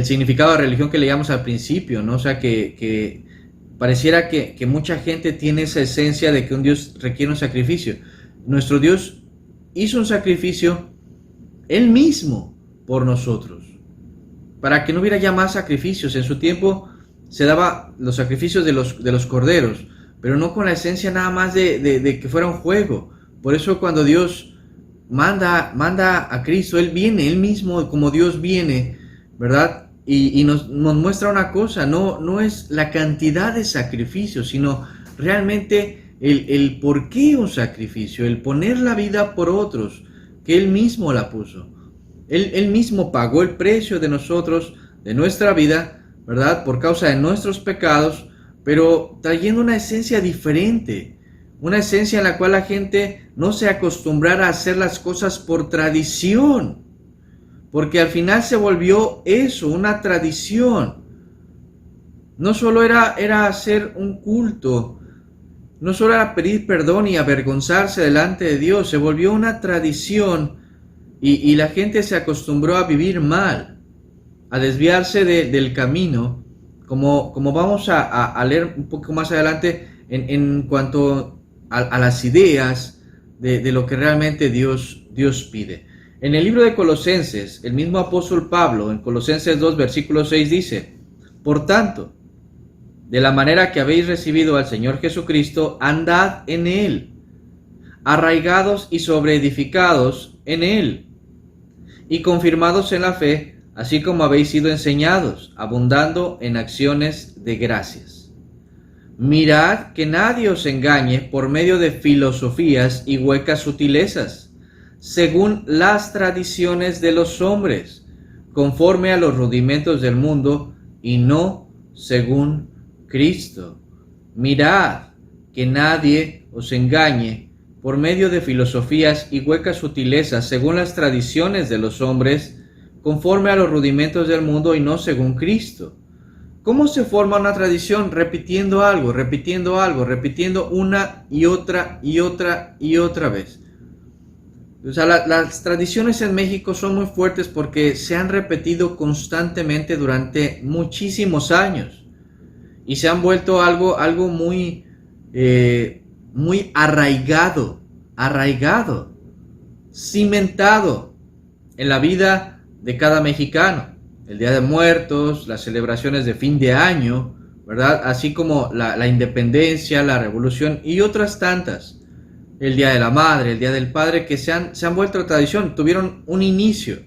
significado de religión que leíamos al principio, ¿no? O sea, que pareciera que mucha gente tiene esa esencia de que un Dios requiere un sacrificio. Nuestro Dios hizo un sacrificio Él mismo por nosotros, para que no hubiera ya más sacrificios. En su tiempo se daba los sacrificios de los corderos, pero no con la esencia nada más de que fuera un juego. Por eso cuando Dios manda a Cristo, Él viene, Él mismo como Dios viene, ¿verdad? y nos muestra una cosa, no es la cantidad de sacrificios, sino realmente el por qué un sacrificio, el poner la vida por otros, que Él mismo la puso. Él mismo pagó el precio de nosotros, de nuestra vida, ¿verdad? Por causa de nuestros pecados, pero trayendo una esencia diferente, una esencia en la cual la gente no se acostumbrara a hacer las cosas por tradición, porque al final se volvió eso, una tradición. No solo era hacer un culto, no solo era pedir perdón y avergonzarse delante de Dios, se volvió una tradición y la gente se acostumbró a vivir mal, a desviarse del camino, como vamos a leer un poco más adelante en cuanto a las ideas de lo que realmente Dios pide. En el libro de Colosenses, el mismo apóstol Pablo, en Colosenses 2, versículo 6 dice: por tanto, de la manera que habéis recibido al Señor Jesucristo, andad en Él, arraigados y sobreedificados en Él, y confirmados en la fe, así como habéis sido enseñados, abundando en acciones de gracias. Mirad que nadie os engañe por medio de filosofías y huecas sutilezas, según las tradiciones de los hombres, conforme a los rudimentos del mundo, y no según Cristo. Mirad que nadie os engañe por medio de filosofías y huecas sutilezas, según las tradiciones de los hombres, conforme a los rudimentos del mundo y no según Cristo. ¿Cómo se forma una tradición? Repitiendo algo, repitiendo una y otra vez. O sea, las tradiciones en México son muy fuertes porque se han repetido constantemente durante muchísimos años y se han vuelto algo muy arraigado, cimentado en la vida de cada mexicano. El Día de Muertos, las celebraciones de fin de año, ¿verdad? Así como la independencia, la revolución y otras tantas. El Día de la Madre, el Día del Padre, que se han vuelto tradición, tuvieron un inicio,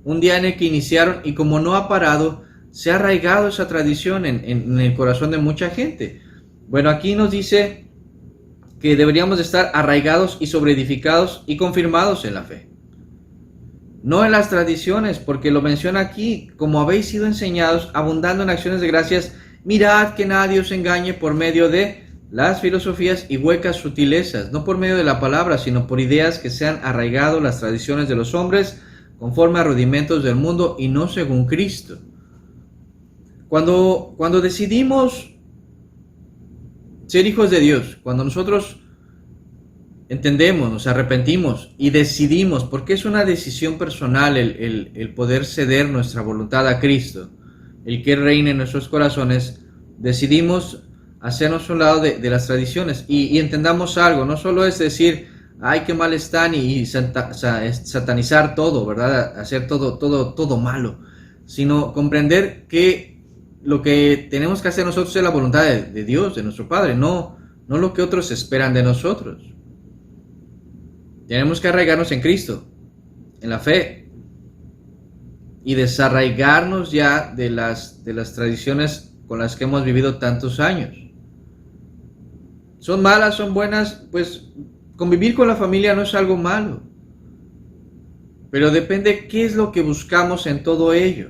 un día en el que iniciaron y como no ha parado, se ha arraigado esa tradición en el corazón de mucha gente. Bueno, aquí nos dice que deberíamos estar arraigados y sobreedificados y confirmados en la fe. No en las tradiciones, porque lo menciona aquí, como habéis sido enseñados, abundando en acciones de gracias, mirad que nadie os engañe por medio de las filosofías y huecas sutilezas, no por medio de la palabra, sino por ideas que se han arraigado las tradiciones de los hombres, conforme a rudimentos del mundo y no según Cristo. Cuando decidimos ser hijos de Dios, cuando nosotros entendemos, nos arrepentimos y decidimos, porque es una decisión personal el poder ceder nuestra voluntad a Cristo, el que reine en nuestros corazones, decidimos hacernos un lado de las tradiciones y entendamos algo, no solo es decir, ay, qué mal están y satanizar todo, ¿verdad? Hacer todo malo, sino comprender que lo que tenemos que hacer nosotros es la voluntad de Dios, de nuestro Padre, no lo que otros esperan de nosotros. Tenemos que arraigarnos en Cristo, en la fe, y desarraigarnos ya de las tradiciones con las que hemos vivido tantos años. ¿Son malas, son buenas? Pues convivir con la familia no es algo malo, pero depende qué es lo que buscamos en todo ello.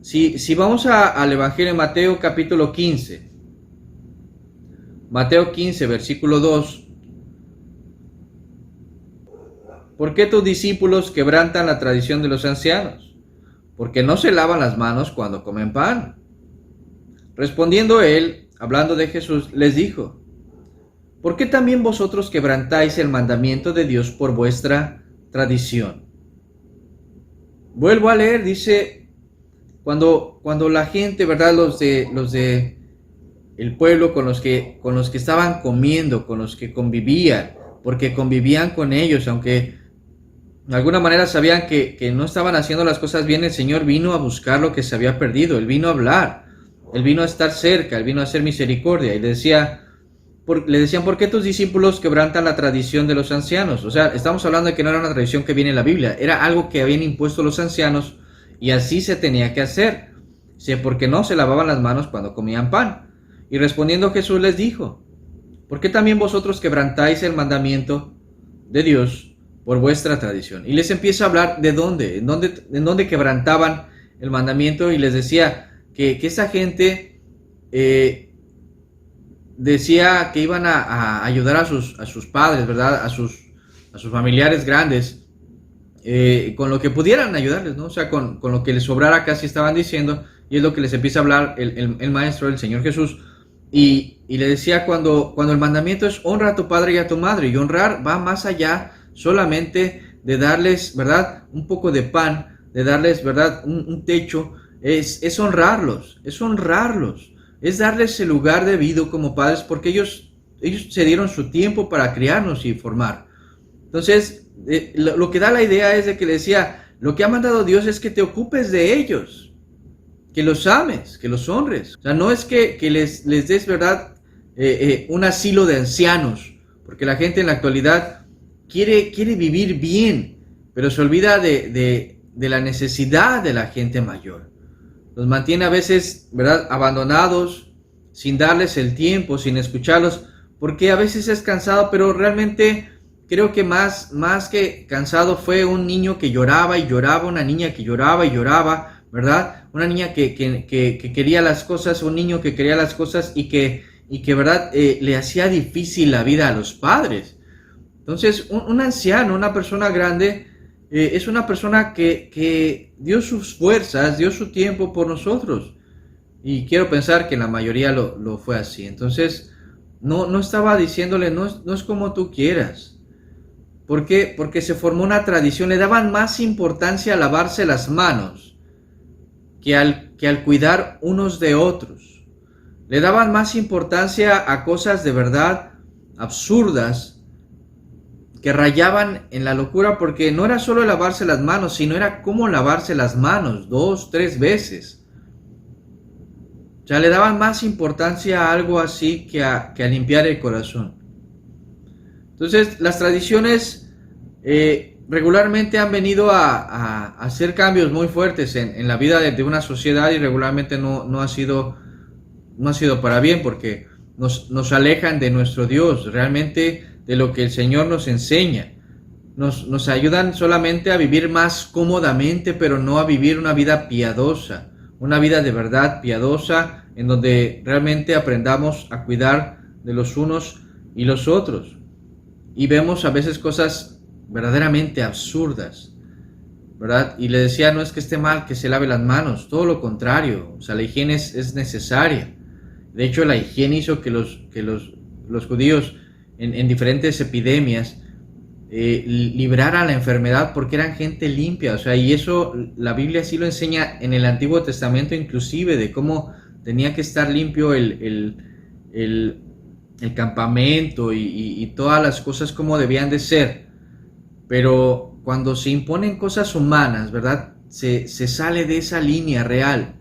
Si vamos al Evangelio de Mateo capítulo 15, Mateo 15, versículo 2, ¿por qué tus discípulos quebrantan la tradición de los ancianos? Porque no se lavan las manos cuando comen pan. Respondiendo él, hablando de Jesús, les dijo: ¿por qué también vosotros quebrantáis el mandamiento de Dios por vuestra tradición? Vuelvo a leer, dice, cuando la gente, ¿verdad? Los de el pueblo con los que estaban comiendo, con los que convivían, porque convivían con ellos, aunque de alguna manera sabían que no estaban haciendo las cosas bien, el Señor vino a buscar lo que se había perdido, Él vino a hablar, Él vino a estar cerca, Él vino a hacer misericordia, y le decían, ¿por qué tus discípulos quebrantan la tradición de los ancianos? O sea, estamos hablando de que no era una tradición que viene en la Biblia, era algo que habían impuesto los ancianos, y así se tenía que hacer. Dice, porque no se lavaban las manos cuando comían pan. Y respondiendo Jesús les dijo, ¿por qué también vosotros quebrantáis el mandamiento de Dios por vuestra tradición? Y les empieza a hablar de dónde, en dónde quebrantaban el mandamiento, y les decía que esa gente decía que iban a ayudar a sus padres, ¿verdad? A sus familiares grandes, con lo que pudieran ayudarles, ¿no? O sea, con lo que les sobrara, casi estaban diciendo, y es lo que les empieza a hablar el maestro, el Señor Jesús, y le decía, cuando el mandamiento es honra a tu padre y a tu madre, y honrar va más allá solamente de darles, ¿verdad?, un poco de pan, de darles, ¿verdad?, un techo, es honrarlos, es darles el lugar debido como padres, porque ellos se dieron su tiempo para criarnos y formar. Entonces, lo que da la idea es de que le decía, lo que ha mandado Dios es que te ocupes de ellos, que los ames, que los honres. O sea, no es que les des, ¿verdad?, un asilo de ancianos, porque la gente en la actualidad quiere vivir bien, pero se olvida de la necesidad de la gente mayor. Los mantiene a veces, ¿verdad?, abandonados, sin darles el tiempo, sin escucharlos, porque a veces es cansado, pero realmente creo que más que cansado fue un niño que lloraba y lloraba, una niña que lloraba y lloraba, ¿verdad? Una niña que quería las cosas, un niño que quería las cosas y que ¿verdad?, le hacía difícil la vida a los padres. Entonces, un anciano, una persona grande, es una persona que dio sus fuerzas, dio su tiempo por nosotros. Y quiero pensar que la mayoría lo fue así. Entonces, no estaba diciéndole, no es como tú quieras. ¿Por qué? Porque se formó una tradición. Le daban más importancia a lavarse las manos que al cuidar unos de otros. Le daban más importancia a cosas de verdad absurdas, que rayaban en la locura, porque no era solo lavarse las manos, sino era cómo lavarse las manos 2, 3 veces. O sea, le daban más importancia a algo así que a limpiar el corazón. Entonces, las tradiciones regularmente han venido a hacer cambios muy fuertes en la vida de una sociedad, y regularmente no ha sido para bien, porque nos alejan de nuestro Dios, realmente de lo que el Señor nos enseña. Nos ayudan solamente a vivir más cómodamente, pero no a vivir una vida piadosa, una vida de verdad piadosa, en donde realmente aprendamos a cuidar de los unos y los otros. Y vemos a veces cosas verdaderamente absurdas, ¿verdad? Y le decía, no es que esté mal que se lave las manos, todo lo contrario. O sea, la higiene es necesaria. De hecho, la higiene hizo que los judíos en diferentes epidemias libraran la enfermedad, porque eran gente limpia. O sea, y eso la Biblia sí lo enseña en el Antiguo Testamento, inclusive, de cómo tenía que estar limpio el campamento y todas las cosas como debían de ser. Pero cuando se imponen cosas humanas, ¿verdad?, se sale de esa línea real.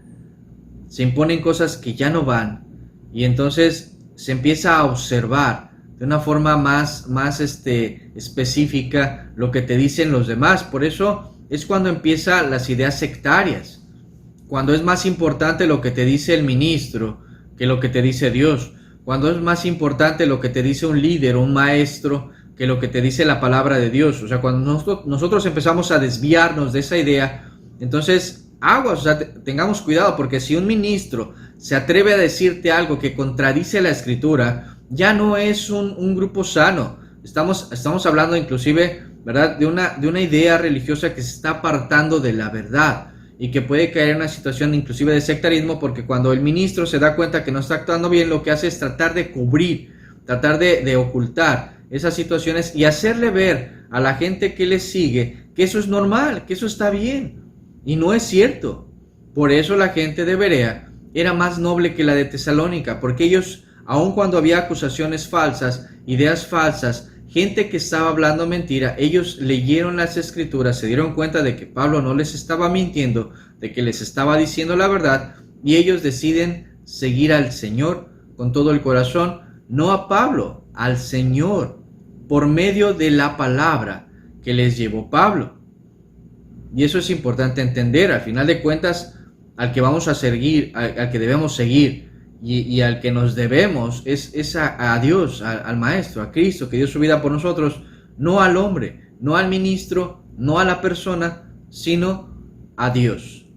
Se imponen cosas que ya no van, y entonces se empieza a observar de una forma más específica lo que te dicen los demás. Por eso es cuando empiezan las ideas sectarias, cuando es más importante lo que te dice el ministro que lo que te dice Dios, cuando es más importante lo que te dice un líder o un maestro que lo que te dice la palabra de Dios. O sea, cuando nosotros empezamos a desviarnos de esa idea, entonces aguas, o sea, tengamos cuidado, porque si un ministro se atreve a decirte algo que contradice la Escritura, ya no es un grupo sano. Estamos hablando inclusive, ¿verdad?, de una idea religiosa que se está apartando de la verdad, y que puede caer en una situación inclusive de sectarismo, porque cuando el ministro se da cuenta que no está actuando bien, lo que hace es tratar de cubrir, tratar de ocultar esas situaciones y hacerle ver a la gente que le sigue que eso es normal, que eso está bien, y no es cierto. Por eso la gente de Berea era más noble que la de Tesalónica, porque ellos, aun cuando había acusaciones falsas, ideas falsas, gente que estaba hablando mentira, ellos leyeron las Escrituras, se dieron cuenta de que Pablo no les estaba mintiendo, de que les estaba diciendo la verdad, y ellos deciden seguir al Señor con todo el corazón, no a Pablo, al Señor, por medio de la palabra que les llevó Pablo. Y eso es importante entender. Al final de cuentas, al que vamos a seguir, al que debemos seguir y al que nos debemos es a Dios, al Maestro, a Cristo, que dio su vida por nosotros, no al hombre, no al ministro, no a la persona, sino a Dios.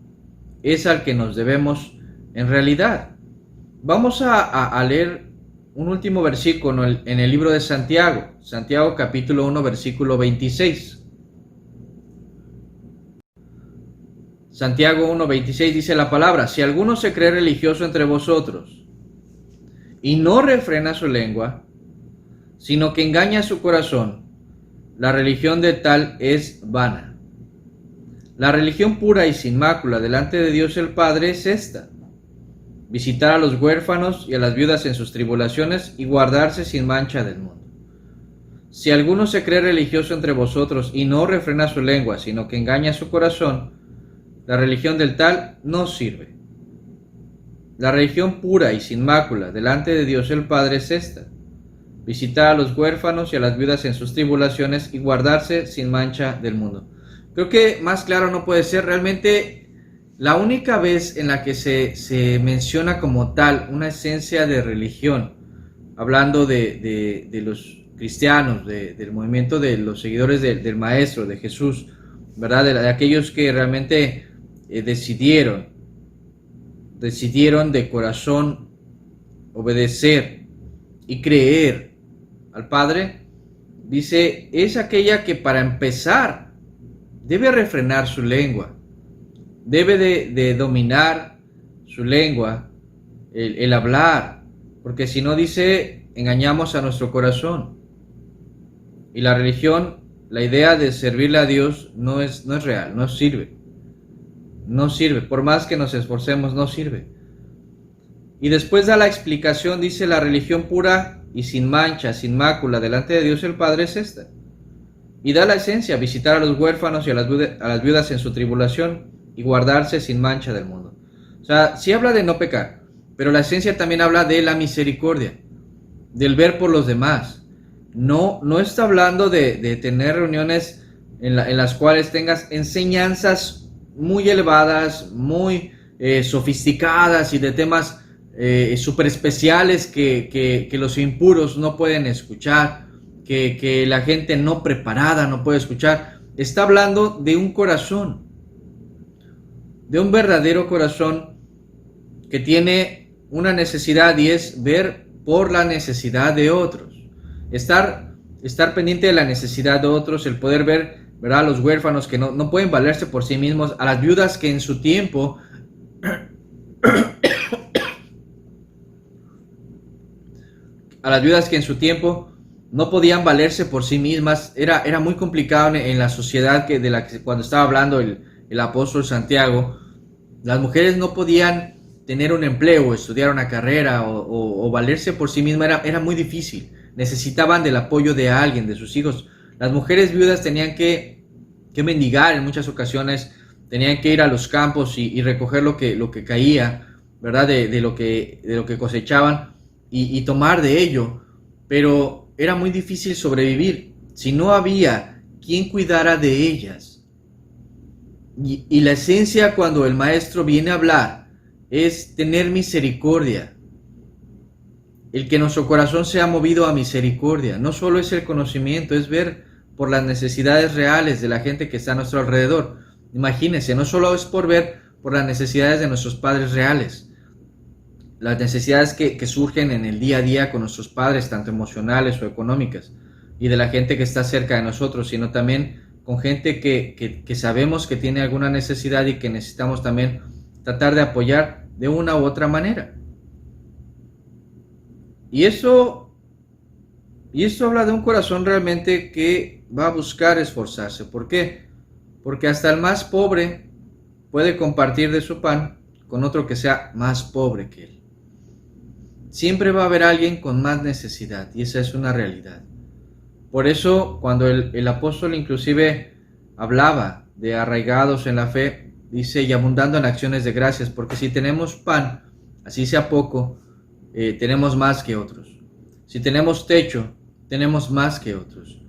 Es al que nos debemos en realidad. Vamos a leer un último versículo en el libro de Santiago, Santiago capítulo 1, versículo 26. Santiago 1:26 dice la palabra: si alguno se cree religioso entre vosotros y no refrena su lengua, sino que engaña su corazón, la religión de tal es vana. La religión pura y sin mácula delante de Dios el Padre es esta: visitar a los huérfanos y a las viudas en sus tribulaciones y guardarse sin mancha del mundo. Si alguno se cree religioso entre vosotros y no refrena su lengua, sino que engaña su corazón, la religión del tal no sirve. La religión pura y sin mácula delante de Dios el Padre es esta: visitar a los huérfanos y a las viudas en sus tribulaciones y guardarse sin mancha del mundo. Creo que más claro no puede ser. Realmente la única vez en la que se menciona como tal una esencia de religión, hablando de los cristianos, del movimiento de los seguidores del Maestro, de Jesús, ¿verdad? De aquellos que realmente decidieron de corazón obedecer y creer al Padre, dice, es aquella que para empezar debe refrenar su lengua, debe de dominar su lengua, el hablar, porque si no, dice, engañamos a nuestro corazón. Y la religión, la idea de servirle a Dios no es real, no sirve. No sirve, por más que nos esforcemos, no sirve. Y después da la explicación, dice, la religión pura y sin mancha, sin mácula, delante de Dios el Padre es esta. Y da la esencia: visitar a los huérfanos y a las viudas en su tribulación y guardarse sin mancha del mundo. O sea, sí habla de no pecar, pero la esencia también habla de la misericordia, del ver por los demás. No está hablando de tener reuniones en las cuales tengas enseñanzas muy elevadas, muy sofisticadas y de temas súper especiales que los impuros no pueden escuchar, que la gente no preparada no puede escuchar. Está hablando de un corazón, de un verdadero corazón que tiene una necesidad, y es ver por la necesidad de otros. Estar pendiente de la necesidad de otros, el poder ver, ¿verdad?, a los huérfanos que no pueden valerse por sí mismos, a las viudas que en su tiempo no podían valerse por sí mismas. Era muy complicado en la sociedad cuando estaba hablando el apóstol Santiago. Las mujeres no podían tener un empleo, estudiar una carrera o valerse por sí mismas. Era muy difícil. Necesitaban del apoyo de alguien, de sus hijos. Las mujeres viudas tenían que mendigar en muchas ocasiones, tenían que ir a los campos y recoger lo que caía, ¿verdad? De lo que cosechaban y tomar de ello. Pero era muy difícil sobrevivir si no había quien cuidara de ellas. Y la esencia, cuando el Maestro viene a hablar, es tener misericordia. El que nuestro corazón sea movido a misericordia. No solo es el conocimiento, es ver por las necesidades reales de la gente que está a nuestro alrededor. Imagínense, no solo es por ver por las necesidades de nuestros padres reales, las necesidades que surgen en el día a día con nuestros padres, tanto emocionales o económicas, y de la gente que está cerca de nosotros, sino también con gente que sabemos que tiene alguna necesidad y que necesitamos también tratar de apoyar de una u otra manera. Y eso habla de un corazón realmente que va a buscar esforzarse. ¿Por qué? Porque hasta el más pobre puede compartir de su pan con otro que sea más pobre que él. Siempre va a haber alguien con más necesidad, y esa es una realidad. Por eso, cuando el apóstol inclusive hablaba de arraigados en la fe, dice, y abundando en acciones de gracias, porque si tenemos pan, así sea poco, tenemos más que otros. Si tenemos techo, tenemos más que otros.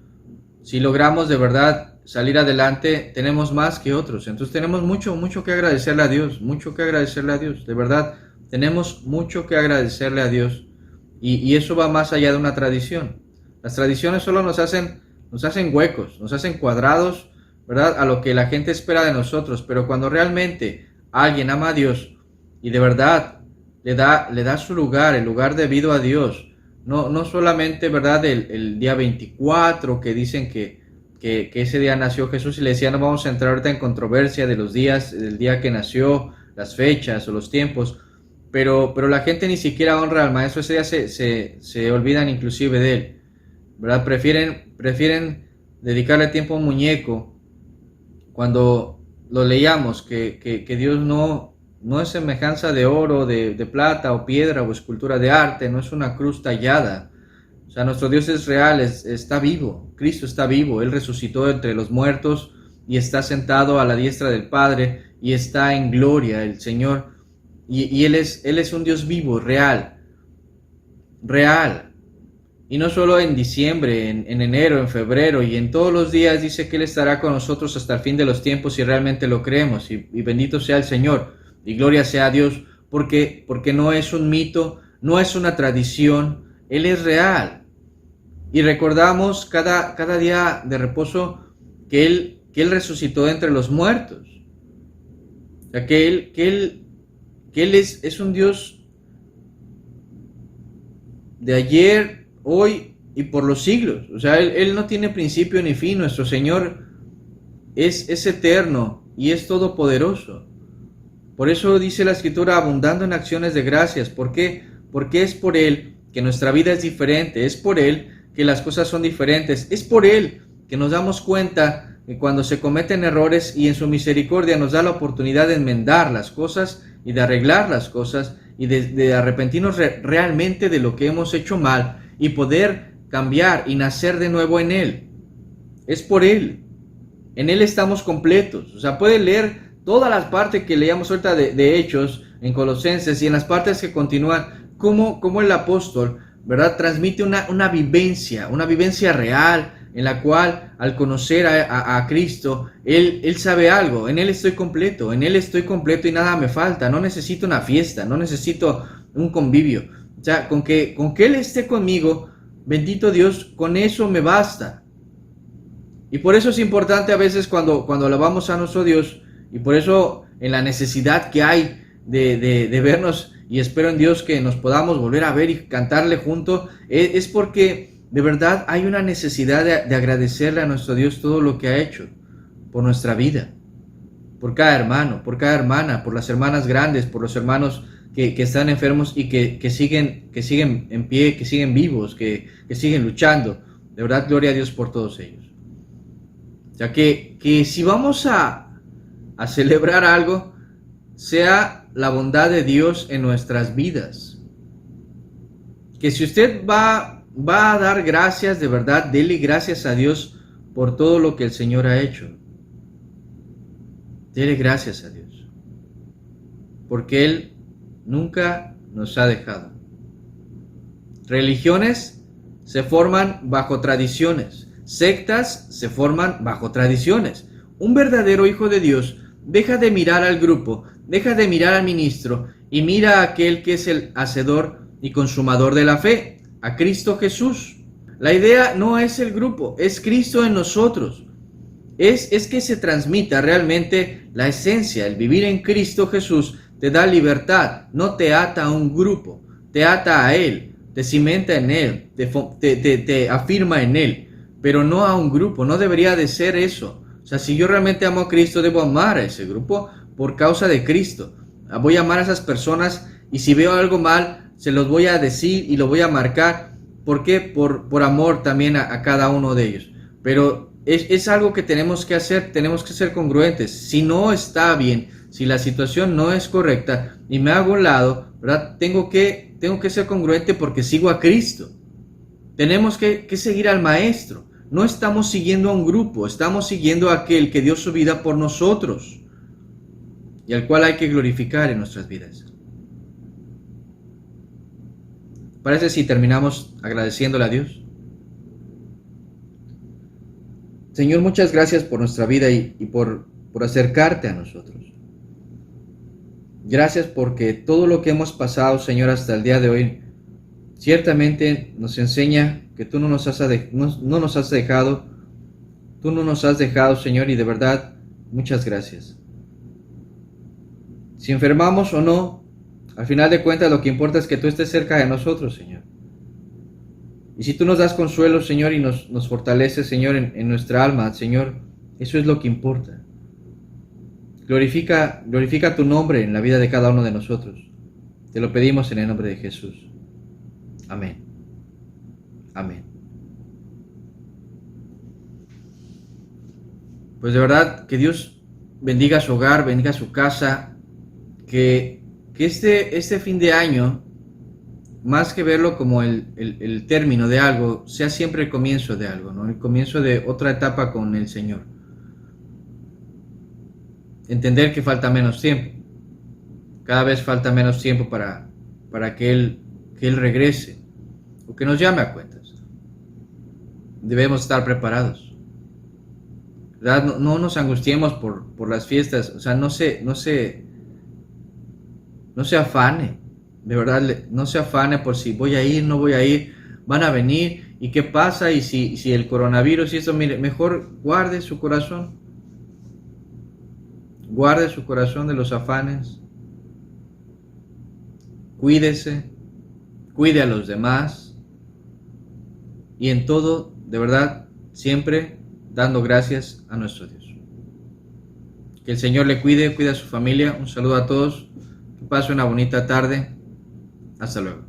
Si logramos de verdad salir adelante, tenemos más que otros. Entonces tenemos mucho que agradecerle a Dios, mucho que agradecerle a Dios. De verdad, tenemos mucho que agradecerle a Dios. Y eso va más allá de una tradición. Las tradiciones solo nos hacen huecos, nos hacen cuadrados, ¿verdad? A lo que la gente espera de nosotros. Pero cuando realmente alguien ama a Dios y de verdad le da su lugar, el lugar debido a Dios, no solamente, ¿verdad? El día 24 que dicen que ese día nació Jesús, y le decía, no vamos a entrar ahorita en controversia de los días, del día que nació, las fechas o los tiempos, pero la gente ni siquiera honra al maestro. Ese día se olvidan inclusive de él, ¿verdad? Prefieren dedicarle tiempo a un muñeco, cuando lo leíamos que Dios no es semejanza de oro, de plata o piedra o escultura de arte, no es una cruz tallada. O sea, nuestro Dios es real, está vivo, Cristo está vivo, Él resucitó entre los muertos y está sentado a la diestra del Padre y está en gloria el Señor. Y Él es un Dios vivo, real. Y no solo en diciembre, en enero, en febrero y en todos los días dice que Él estará con nosotros hasta el fin de los tiempos, y realmente lo creemos. Y bendito sea el Señor y gloria sea a Dios, porque no es un mito, no es una tradición, Él es real. Y recordamos cada día de reposo que Él resucitó de entre los muertos. O sea, que Él es un Dios de ayer, hoy y por los siglos. O sea, Él no tiene principio ni fin. Nuestro Señor es eterno y es todopoderoso. Por eso dice la Escritura, abundando en acciones de gracias. ¿Por qué? Porque es por Él que nuestra vida es diferente. Es por Él que las cosas son diferentes. Es por Él que nos damos cuenta que cuando se cometen errores, y en su misericordia nos da la oportunidad de enmendar las cosas y de arreglar las cosas y de arrepentirnos realmente de lo que hemos hecho mal y poder cambiar y nacer de nuevo en Él. Es por Él. En Él estamos completos. O sea, puede leer todas las partes que leíamos ahorita de Hechos en Colosenses y en las partes que continúan, como el apóstol, ¿verdad? Transmite una vivencia real, en la cual al conocer a Cristo, él sabe algo. En Él estoy completo, en Él estoy completo y nada me falta. No necesito una fiesta, no necesito un convivio. O sea, con que Él esté conmigo, bendito Dios, con eso me basta. Y por eso es importante a veces cuando alabamos a nuestro Dios, y por eso en la necesidad que hay de vernos, y espero en Dios que nos podamos volver a ver y cantarle juntos, es porque de verdad hay una necesidad de agradecerle a nuestro Dios todo lo que ha hecho por nuestra vida, por cada hermano, por cada hermana, por las hermanas grandes, por los hermanos que están enfermos y que siguen en pie, que siguen vivos, que siguen luchando. De verdad, gloria a Dios por todos ellos. O sea, que si vamos a celebrar algo, sea la bondad de Dios en nuestras vidas. Que si usted va a dar gracias, de verdad, dele gracias a Dios por todo lo que el Señor ha hecho. Dele gracias a Dios, porque Él nunca nos ha dejado. Religiones se forman bajo tradiciones, sectas se forman bajo tradiciones. Un verdadero hijo de Dios deja de mirar al grupo, deja de mirar al ministro y mira a aquel que es el hacedor y consumador de la fe, a Cristo Jesús. La idea no es el grupo, es Cristo en nosotros. Es que se transmita realmente la esencia. El vivir en Cristo Jesús te da libertad, no te ata a un grupo, te ata a Él, te cimenta en Él, te afirma en Él, pero no a un grupo. No debería de ser eso. O sea, si yo realmente amo a Cristo, debo amar a ese grupo por causa de Cristo. Voy a amar a esas personas, y si veo algo mal, se los voy a decir y lo voy a marcar. ¿Por qué? Por amor también a cada uno de ellos. Pero es algo que tenemos que hacer, tenemos que ser congruentes. Si no está bien, si la situación no es correcta y me hago a un lado, ¿verdad? Tengo que ser congruente porque sigo a Cristo. Tenemos que seguir al Maestro. No estamos siguiendo a un grupo, estamos siguiendo a aquel que dio su vida por nosotros y al cual hay que glorificar en nuestras vidas. ¿Parece si terminamos agradeciéndole a Dios? Señor, muchas gracias por nuestra vida y por acercarte a nosotros. Gracias porque todo lo que hemos pasado, Señor, hasta el día de hoy, ciertamente nos enseña que tú no nos has dejado, Señor, y de verdad, muchas gracias. Si enfermamos o no, al final de cuentas lo que importa es que tú estés cerca de nosotros, Señor. Y si tú nos das consuelo, Señor, y nos fortaleces, Señor, en nuestra alma, Señor, eso es lo que importa. Glorifica tu nombre en la vida de cada uno de nosotros. Te lo pedimos en el nombre de Jesús. Amén. Amén. Pues de verdad, que Dios bendiga su hogar, bendiga su casa, que este fin de año, más que verlo como el término de algo, sea siempre el comienzo de algo, ¿no? El comienzo de otra etapa con el Señor. Entender que falta menos tiempo. Cada vez falta menos tiempo para que Él regrese o que nos llame a cuentas. Debemos estar preparados. ¿Verdad? No nos angustiemos por las fiestas. O sea, no se afane. De verdad, no se afane por si voy a ir, no voy a ir, van a venir, y qué pasa, y si el coronavirus y eso, mire, mejor guarde su corazón de los afanes, cuídese, cuide a los demás, y en todo, de verdad, siempre dando gracias a nuestro Dios. Que el Señor le cuide a su familia. Un saludo a todos, que pase una bonita tarde. Hasta luego.